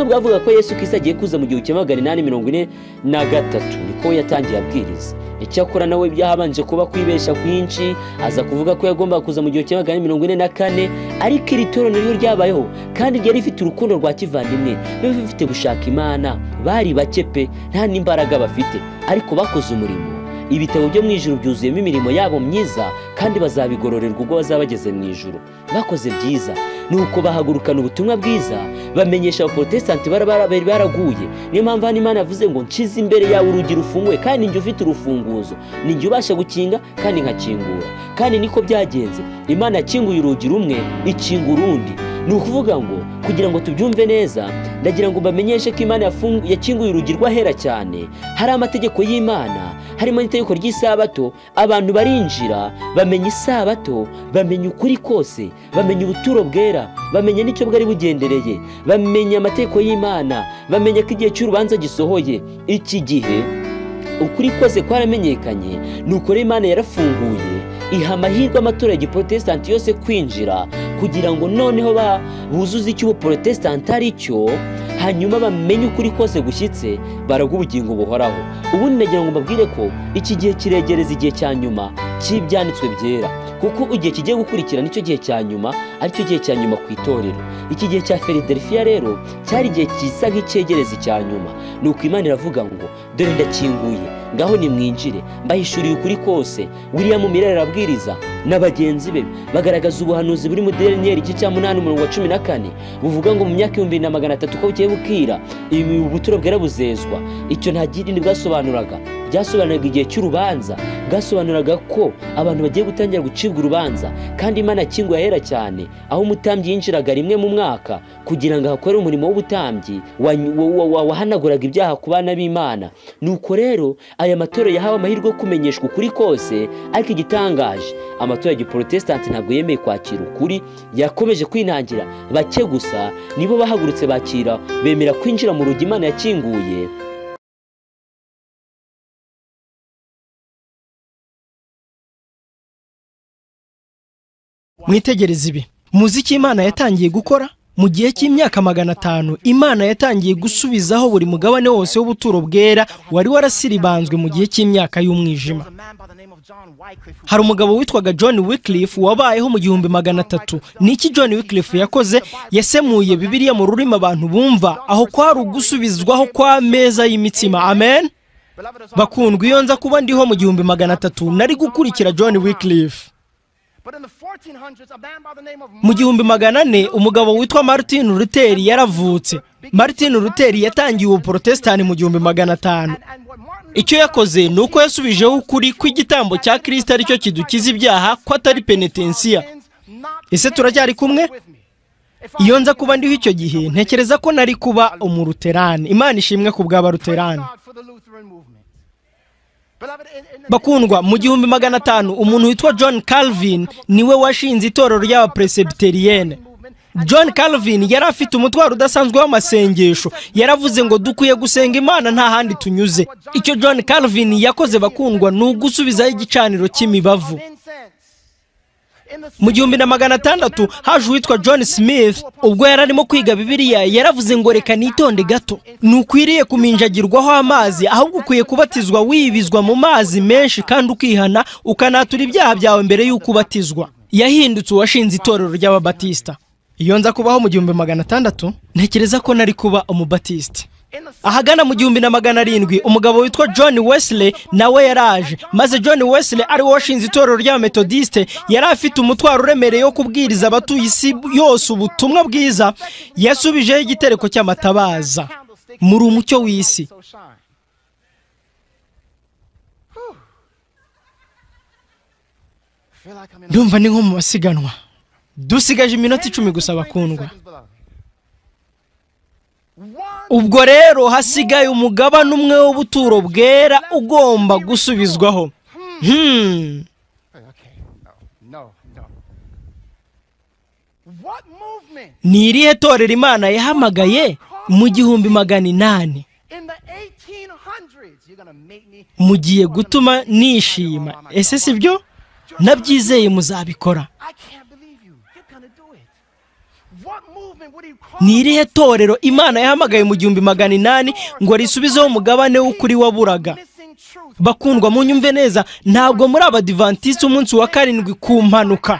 bwavuga ko Yesu Kristo agiye kuza mu 1843. Niko yatangiye abwiriza. Icyakora nawe byahabanje kuba kwibesha kwinshi, aza kuvuga ko yagomba kuza mu 1844. Ariko iri torero niryo ryabayeho, kandi ryari rifite urukundo rwa kivandimwe, bifite gushaka Imana. Bari bake pe, nta n'imbaraga bafite, ariko bakoze umurimo. Ibitabo byo mu ijuru byuzuyemo imirimo yabo myiza, kandi bazabigororerwa ubwo bazaba bageze mu ijuru. Bakoze byiza, nuko bahagurukana ubutumwa bwiza, bamenyesha abaprotestanti baraguye. Niyo mpamvu hano Imana yavuze ngo nshize imbere yawe urugi rufunguye, kandi njye ufite urufunguzo, ni njye ubasha gukinga kandi nkakingura. Kandi niko byagenze, Imana yakinguye urugi rumwe, ikinga urundi. Ni ukuvuga ngo kugira ngo tubyumve neza, ndagira ngo bamenyeshe ko Imana yakinguye urugi rw'ahera cyane. Hari amategeko y'Imana, harimo itegeko ry'isabato. Abantu barinjira, bamenya isabato, bamenya ukuri kose, bamenya ubuturo bwera, bamenya n'icyo bwari bugendereye, bamenya amategeko y'Imana, bamenya ko igihe cy'urubanza gisohoye. Iki gihe ukuri kose kwaramenyekanye. Nuko Imana yarafunguye, iha amahirwe amatorero ya Giprotestanti yose kwinjira, kugira ngo noneho buzuze icyo ubuprotestanti ari cyo, hanyuma bamenye ukuri kose gushyitse, baragwa ubugingo buhoraho. Ubundi nagira ngo mbabwire ko iki gihe kiregereza igihe cya nyuma cy'ibyanditswe byera, kuko igihe kigiye gukurikira nicyo gihe cya nyuma, aricyo gihe cya nyuma ku itorero. Iki gihe cya Philadelphia rero cyari igihe kisa nk'icyegereza cya nyuma. Nuko Imana iravuga ngo dore ndakinguye, ngaho nimwinjire, mbahishuriye ukuri kose. William Miller arabwiriza na bagenzi be bagaragaza ubuhanuzi buri mu Daniel igice cya 8:14 buvuga ngo mu myaka 2300 ko bugiye bukira ibi ubuturo bwera buzezwa. Icyo nta gidini bwasobanuraga, byasobanuraga igihe cy'urubanza, bwasobanuraga ko abantu bagiye gutangira gucibwa urubanza. Kandi Imana yakinguye ahera cyane, aho umutambyi yinjiraga rimwe mu mwaka kugira ngo akore umurimo w'ubutambyi wahanaguraga ibyaha ku bana b'Imana. Nuko rero aya matora yahawe amahirwe yo kumenyeshwa ukuri kose, ariko igitangaje amatora ya Giprotestanti ntabwo yemeye kwakira ukuri, yakomeje kwinangira. Bake gusa nibo bahagurutse bakira, bemera kwinjira mu rugi Imana yakinguye. Mwitegereze ibi, muziki Imana yatangiye gukora mu gihe cy'imyaka 500. Imana yatangiye gusubizaho buri mugabane wose w'ubuturo bwera wari warasiribanzwe mu gihe cy'imyaka y'umwijima. Hari umugabo witwaga John Wycliffe wabayeho mu 1300. Niki John Wycliffe yakoze? Yasemuye Bibiliya mu rurimi abantu bumva, aho kwari ugusubizwaho kwa meza y'imitsima. Amen. Bakundwa, iyo nza kuba ndiho mu 1300 nari gukurikira John Wycliffe. Mu 1400 umugabo witwa Martin Luther yaravutse. Martin Luther yatangiye ubuprotestani mu 1500. Icyo yakoze nuko yasubijeho ukuri kw'igitambo cya Kristo aricyo kidukiza ibyaha, ko atari penitensiya. Ese turacyari kumwe? Iyo nza kuba ndiho icyo gihe ntekereza ko nari kuba umuruterani. Imana ishimwe ku bw'abaruterani. Bakundwa, mu 1500 umuntu witwa John Calvin niwe washinze itorero ry'abapresbyterienne. John Calvin yari afite umutwaro udasanzwe w'amasengesho. Yaravuze ngo dukwiye gusenga Imana nta handi tunyuze. Icyo John Calvin yakoze, bakundwa, ni ugusubizaho igicaniro cy'imibavu. Mu 1600 haje uwitwa John Smith. Ubwo yararimo kwiga Bibiliya yaravuze ngo reka nitonde gato, nukwiriye kuminjagirwaho amazi, ahubwo ukwiye kubatizwa wibizwa mu mazi menshi kandi ukihana ukanatura ibyaha byawe mbere y'uko ubatizwa. Yahindutse uwashinze itorero ry'ababatista. Iyo nza kubaho mu 1600 ntekereza ko nari kuba umubatista. Ahagana mu 1700 umugabo witwa John Wesley nawe yaraje, maze John Wesley ari washinze itorero rya Methodiste. Yari afite umutwaro uremereye wo kubwiriza abatuye isi yose ubutumwa bwiza. Yasubijeho igitereko cy'amatabaza, muri umucyo w'isi. Ndumva ni nko mu masiganwa. Dusigaje iminota 10 gusa, bakundwa. Ubwo rero hasigaye umugabane umwe w'ubuturo bwera ugomba gusubizwaho. Ni irihe torero Imana yahamagaye mu 1800? Mugiye gutuma nishima. Ese sibyo? Nabyizeye muzabikora. Ni irihe torero Imana yahamagaye mu 1800 ngo risubizeho umugabane w'ukuri waburaga? Bakundwa, munyumve neza, ntabwo muri Abadiventiste umunsi wa 7 ku mpanuka.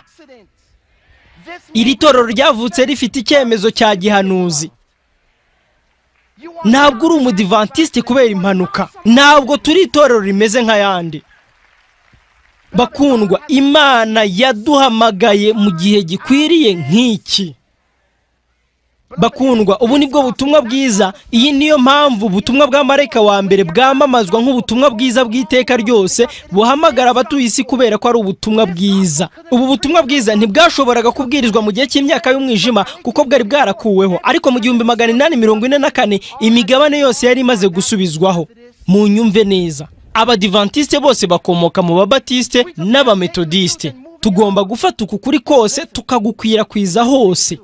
Iri torero ryavutse rifite icyemezo cya gihanuzi. Ntabwo uri umudiventiste kubera impanuka. Ntabwo turi itorero rimeze nk'ayandi. Bakundwa, Imana yaduhamagaye mu gihe gikwiriye nk'iki. Bakundwa, ubu nibwo butumwa bwiza. Iyi niyo mpamvu ubutumwa bwa marayika wa mbere bwamamazwa nk'ubutumwa bwiza bw'iteka ryose, buhamagara abatuye isi kubera ko ari ubutumwa bwiza. Ubu butumwa bwiza ntibwashoboraga kubwirizwa mu gihe cy'imyaka y'umwijima kuko bwari bwarakuweho, ariko mu 1844 imigabane yose yari imaze gusubizwaho. Mu nyumve neza, Abadiventiste bose bakomoka mu Babatiste n'Abamethodiste. Tugomba gufata ukuri kose tukagukwirakwiza hose.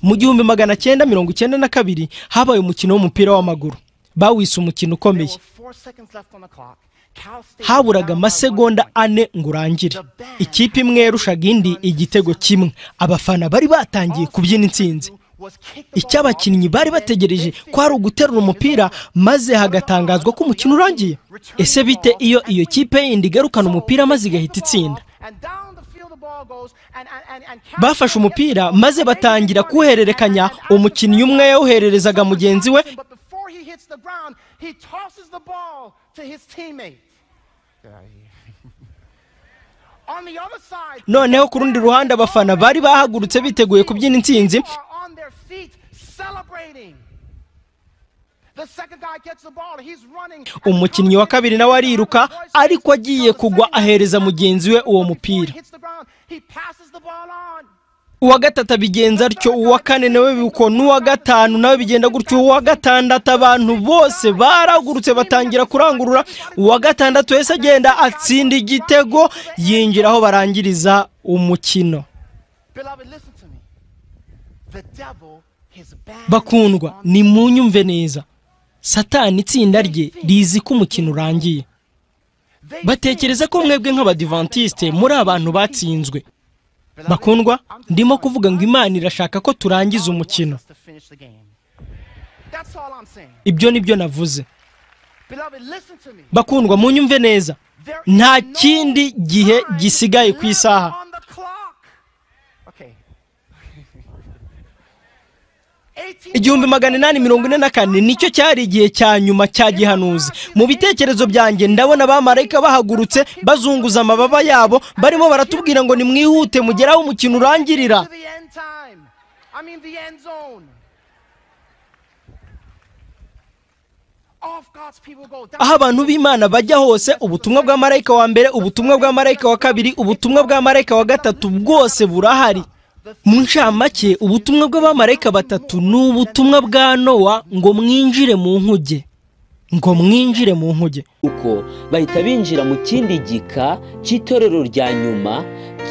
Mu 1992 habaye umukino w'umupira w'amaguru. Bawise umukino ukomeye. Haburaga amasegonda 4 ngo urangire. Ikipe imwe yarushaga indi igitego kimwe. Abafana bari batangiye kubyina intsinzi. icyo abakinnyi bari bategereje ko ari uguterura umupira maze hagatangazwa ko umukino urangiye. Ese bite iyo iyo kipe yindi igarukana umupira maze igahita itsinda? Bafashe umupira maze batangira kuwuhererekanya, umukinnyi umwe yawuhererezaga mugenzi we, noneho ku rundi ruhande abafana bari bahagurutse biteguye kubyina intsinzi. Umukinnyi wa kabiri nawe ariruka, ariko agiye kugwa ahereza mugenzi we uwo mupira. Uwa gatatu abigenza atyo, uwa kane nawe biko, n'uwa gatanu nawe bigenda gutyo, uwa gatandatu abantu bose baragurutse batangira kurangurura. Uwa gatandatu wese agenda atsinda igitego yinjira aho barangiriza umukino. Bakundwa, ni munyumve neza, Satani itsinda rye rizi ko umukino urangiye. Batekereza ko mwebwe nk'abadivantiste muri abantu batsinzwe. Bakundwa, ndimo kuvuga ngo Imana irashaka ko turangiza umukino. Ibyo nibyo navuze. Bakundwa, munyumve neza, nta kindi gihe gisigaye ku isaha. Igihumbi 844 nicyo cyari igihe cya nyuma cya gihanuzi. Mu bitekerezo byanjye ndabona abamarayika bahagurutse bazunguza amababa yabo, barimo baratubwira ngo nimwihute mugeraho umukino urangirira. Aho abantu b'Imana bajya hose, ubutumwa bwa marayika wa mbere, ubutumwa bwa marayika wa kabiri, ubutumwa bwa marayika wa gatatu bwose burahari. Mu ncamake, ubutumwa bw'abamarayika batatu ni ubutumwa bwa Nowa ngo mwinjire mu nkuge. Ngo mwinjire mu nkuge. Uko bahita binjira mu kindi gika cy'itorero rya nyuma,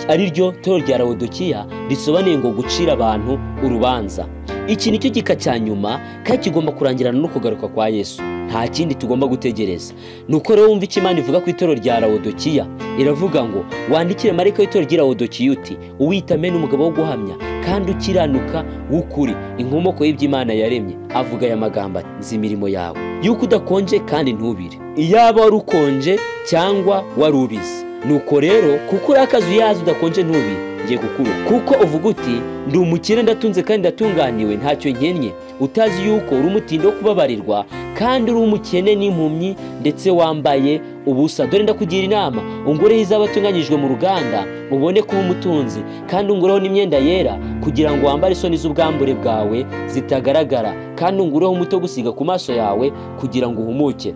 ari ryo torero rya Laodikiya, risobanuye ngo gucira abantu urubanza. Iki nicyo gika cya nyuma kandi kigomba kurangirana no kugaruka kwa Yesu. Nta kindi tugomba gutegereza. Nuko rero wumva icyo Imana ivuga ku itorero rya Laodikiya. Iravuga ngo wandikire marayika w'itorero rya Laodikiya uti, uwitame n'umugabo wo guhamya kandi ukiranuka w'ukuri, inkomoko y'Imana yaremye, avuga aya magambo ati, nzi imirimo yawe yuko udakonje kandi ntubire. Iyaba wari ukonje cyangwa wari ubizi. Nuko rero kuko urakaza uyazi udakonje ntubire, ngiye gukuru. Kuko uvuga uti, ndi umukire ndatunze kandi ndatunganiwe, ntacyo nkennye, utazi yuko uri umutindi wo kubabarirwa kandi uri umukene n'impumyi ndetse wambaye ubusa. Dore ndakugira inama, ungureho izaba atunganyijwe mu ruganda, ubone kuba umutunzi, kandi ungureho n'imyenda yera kugira ngo wambare isoni z'ubwambure bwawe zitagaragara, kandi ungureho umuto gusiga ku maso yawe kugira ngo uhumuke.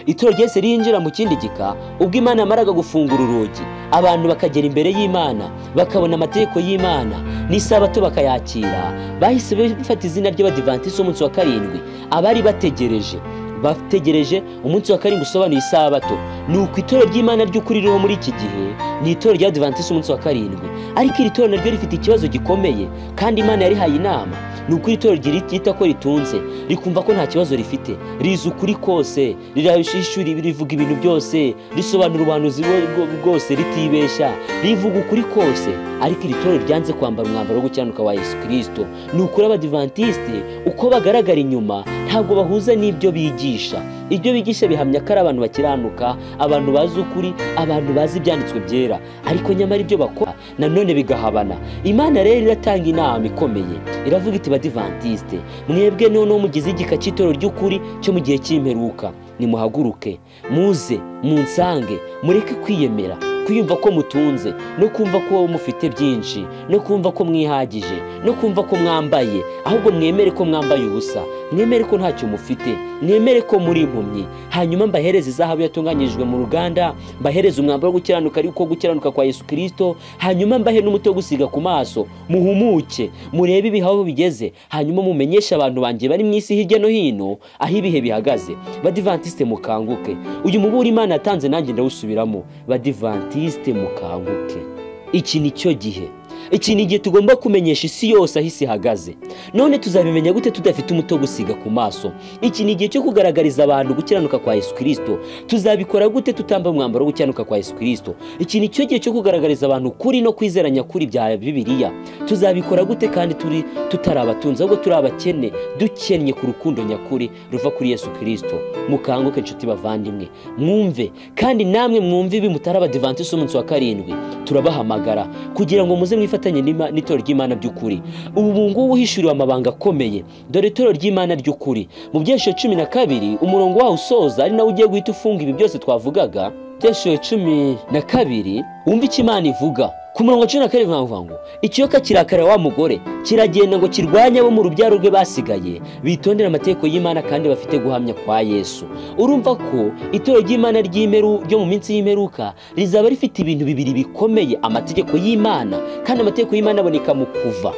Itorero ryese rinjira mu kindi gika, ubwo Imana yamaraga gufungura urugi, abantu bakagera imbere y'Imana, bakabona amategeko y'Imana n'isabato bakayakira. Bahise bafata izina ry'Abadivantisi umunsi wa karindwi. Abari bategereje umunsi wa karindwi usobanuye isabato. Nuko itorero ry'Imana ry'ukuri ririho muri iki gihe ni itorero ry'Abadivantisi umunsi wa karindwi. Ariko iri torero naryo rifite ikibazo gikomeye kandi Imana yarihaye inama. Nuko itorero ryita ko ritunze, rikumva ko nta kibazo rifite, rizi ukuri kose, rirabishishura rivuga ibintu byose, risobanura ubuhanuzi bwose ritibeshya, rivuga ukuri kose. Ariko iri torero ryanze kwambara umwambaro wo gukiranuka wa Yesu Kristo. Nuko Abadivantiste uko bagaragara inyuma ntabwo bahuza n'ibyo bigisha. Ibyo bigisha bihamya ko ari abantu bakiranuka, abantu bazi ukuri, abantu bazi ibyanditswe byera, ariko nyamara ibyo bakora nanone bigahabana. Imana rero iratanga inama ikomeye, iravuga iti, Badivantiste mwebwe noneho mugize igika cy'itorero ry'ukuri cyo mu gihe cy'imperuka, nimuhaguruke muze munsange, mureke kwiyemera, kwiyumva ko mutunze, no kumva ko mufite byinshi, no kumva ko mwihagije, no kumva ko mwambaye, ahubwo mwemere ko mwambaye ubusa, mwemere ko ntacyo mufite, mwemere ko muri impumyi. Hanyuma mbahereze izahabu yatunganyijwe mu ruganda, mbahereze umwambaro wo gukiranuka ariko gukiranuka kwa Yesu Kristo, hanyuma mbahe n'umuto wo gusiga ku maso, muhumuke, murebe ibihaho bigeze, hanyuma mumenyeshe abantu banjye bari mu isi hirya no hino aho ibihe bihagaze. Badivantiste mukanguke, uyu muburi Imana yatanze nanjye ndawusubiramo. Badivantiste mukanguke, iki nicyo gihe. iki ni igihe tugomba kumenyesha isi yose aho isi ihagaze. None tuzabimenya gute tudafite umuto gusiga ku maso? Iki ni igihe cyo kugaragariza abantu gukiranuka kwa Yesu Kristo. Tuzabikora gute tutambaye umwambaro wo gukiranuka kwa Yesu Kristo? Iki ni cyo gihe cyo kugaragariza abantu kuri no kwizera nyakuri bya Bibiliya. Tuzabikora gute kandi tutarabatunze, ahubwo turi abakene, dukennye ku rukundo nyakuri ruva kuri Yesu Kristo? Mukanguke inshuti bavandimwe, mwumve kandi namwe mwumve ibi mutari abadivantisi umunsi wa karindwi. Turabahamagara kugira ngo muze mwifatanye n'itoro ry'Imana by'ukuri. Ubu ngubu hishuriwe amabanga akomeye. Dore itoro ry'Imana ry'ukuri mu byesho 12 umurongo waho usoza ari nawe ugiye guhita ufunga ibi byose twavugaga. Byesho 12 wumva icyo Imana ivuga. Ku murongo 12 bavuga ngo ikiyoka kirakara wa mugore kiragenda ngo kirwanya abo mu rubyaro rwe basigaye bitondera amategeko y'Imana kandi bafite guhamya kwa Yesu. Urumva ko itoro ry'Imana ry'imeru ryo mu minsi y'imperuka rizaba rifite ibintu bibiri bikomeye: amategeko y'Imana, kandi amategeko y'Imana aboneka mu Kuva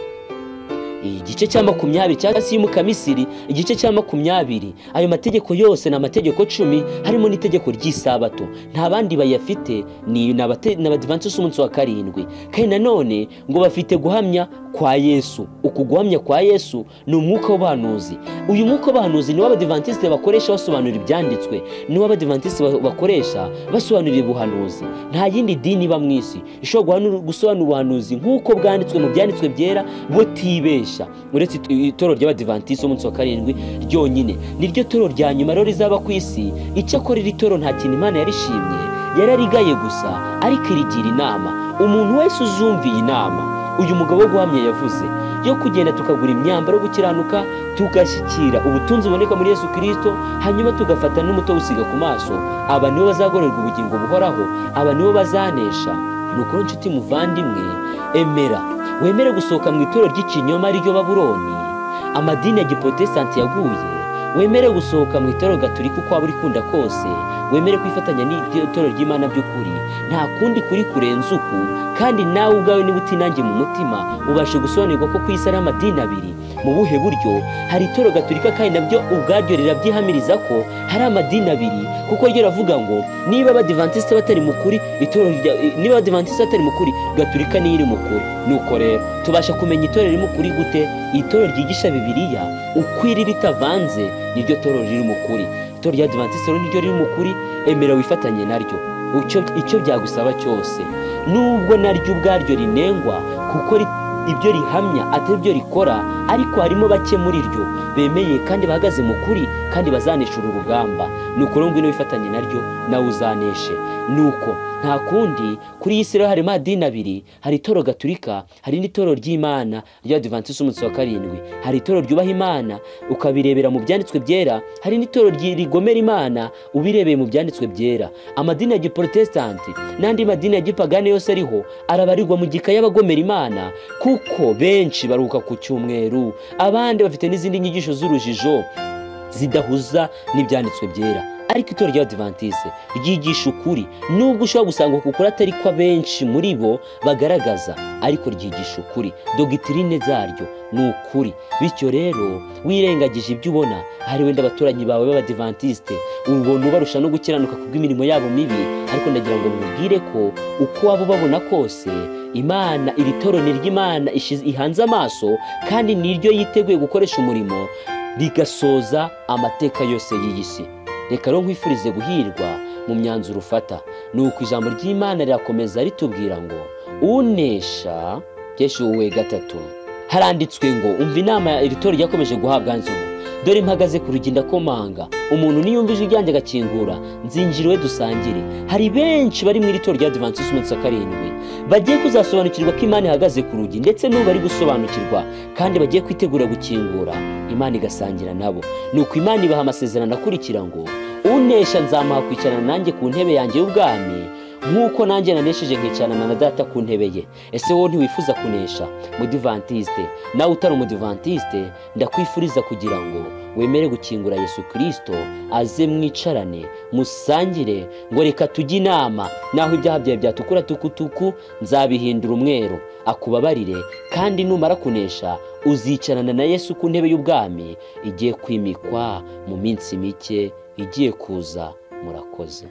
igice cya 20 cyangwa se y'Umukamisiri igice cya 20. Ayo mategeko yose na amategeko 10 harimo n'itegeko ry'isabato. Nta bandi bayafite, ni n'abadivantisi umunsi wa karindwi. Kandi nanone ngo bafite guhamya kwa Yesu. Uku guhamya kwa Yesu ni umwuka w'ubuhanuzi. Uyu mwuka w'ubuhanuzi ni w'abadivantisi bakoresha basobanura ibyanditswe, ni w'abadivantisi bakoresha basobanura ubuhanuzi. Nta yindi dini iba mu isi ishobora gusobanura ubuhanuzi nk'uko bwanditswe mu byanditswe byera butibesha, uretse itoro ry'abadivantisi umunsi wa karindwi ryonyine. Niryo toro rya nyuma rero rizaba ku isi. Icyakora iri toro nta kintu Imana yarishimye, yararigaye gusa, ariko irigira inama umuntu wese uzumva iyi nama. Uyu mugabo wo guhamya yavuze yo kugenda tukagura imyambaro yo gukiranuka, tugashyikira ubutunzi buboneka muri Yesu Kristo, hanyuma tugafata n'umuto usiga ku maso. Aba nibo bazagororerwa ubugingo buhoraho, aba nibo bazanesha. Nuko nshuti muvandimwe, emera wemere gusohoka mu itoro ry'ikinyoma ryo Babuloni, amadini ya Giprotestanti yaguye. Wemere gusohoka mu itoro Gatolika uko waba urikunda kose, wemere kwifatanya n'itoro ry'Imana by'ukuri. Nta kundi kuri kurenza uku, kandi nawe ubwawe niba utinangiye mu mutima ubashe gusobanurwa ko ku isi ari amadini abiri. Mu buhe buryo? Hari itoro Gatolika kandi nabyo ubwaryo rirabyihamiriza ko hari amadini abiri, kuko ryo ravuga ngo niba abadivantisi batari mukuri, niba abadivantisi batari mukuri, Gatolika niyo iri mukuri. Nuko rero tubasha kumenya itoro riri mukuri gute? Itoro ryigisha Bibiliya ukwiri ritavanze niryo toro riri mukuri. Itoro rya Adventiste niryo riri mukuri. Emera wifatanye naryo icyo byagusaba cyose, nubwo naryo ubwaryo rinengwa kuko ibyo rihamya atari byo rikora, ariko harimo bake muri ryo bemeye kandi bahagaze mu kuri kandi bazanesha urugamba. Nuko rero ngwino wifatanye naryo nawe uzaneshe. Nuko nta kundi kuri iyi si rero harimo amadini abiri. Hari itoro Gatolika, hari n'itoro ry'Imana rya Adventiste umunsi wa karindwi. Hari itoro ryubaha Imana ukabirebera mu byanditswe byera, hari n'itoro rigomera Imana ubirebeye mu byanditswe byera. Amadini ya Giprotestanti n'andi madini ya gipagane yose ariho arabarirwa mu gika y'abagomera Imana, kuko benshi baruhuka ku cyumweru, abandi bafite n'izindi nyigisho z'urujijo zidahuza n'ibyanditswe byera. Ariko itoro rya Adventiste ryigisha ukuri, nubwo ushobora gusanga ukuri atari ko benshi muri bo bagaragaza, ariko ryigisha ukuri. Dogitrine zaryo ni ukuri. Bityo rero wirengagije ibyo ubona, hari wenda abaturanyi bawe b'Abadventiste ubona ubarusha no gukiranuka kubw'imirimo yabo mibi, ariko ndagira ngo mubwire ko uko waba babona kose, Imana, iri toro ni ry'Imana ihanze amaso, kandi niryo yiteguye gukoresha umurimo rigasoza amateka yose y'iyi si. Reka rero nkwifurize guhirwa mu myanzuro ufata. Nuko ijambo ry'Imana rirakomeza ritubwira ngo unesha byeshuwe 3. Haranditswe ngo umva inama iri toro ryakomeje guhabwa nzo. Dore mpagaze ku rugi ndakomanga, umuntu niyumvije ijyanje agakingura, nzinjiriwe dusangire. Hari benshi bari mu iri toro rya Adventiste umunsi wa karindwi bagiye kuzasobanukirwa ko Imana ihagaze ku rugi, ndetse n'ubu bari gusobanukirwa kandi bagiye kwitegura gukingura, Imana igasangira nabo. Nuko Imana ibaha amasezerano akurikira ngo unesha nzamuha kwicarana nanjye ku ntebe yanjye y'ubwami, nk'uko nanjye nanesheje nkicarana na Data ku ntebe ye. Ese wowe ntiwifuza kunesha? Mudivantiste nawe utari umudivantiste, ndakwifuriza kugira ngo wemere gukingura Yesu Kristo aze mwicarane musangire, ngo reka tujye inama, naho ibyaha byawe byatukura tukutuku nzabihindura umweru, akubabarire. Kandi numara kunesha uzicarana na Yesu ku ntebe y'ubwami igiye kwimikwa mu minsi mike igiye kuza. Murakoze.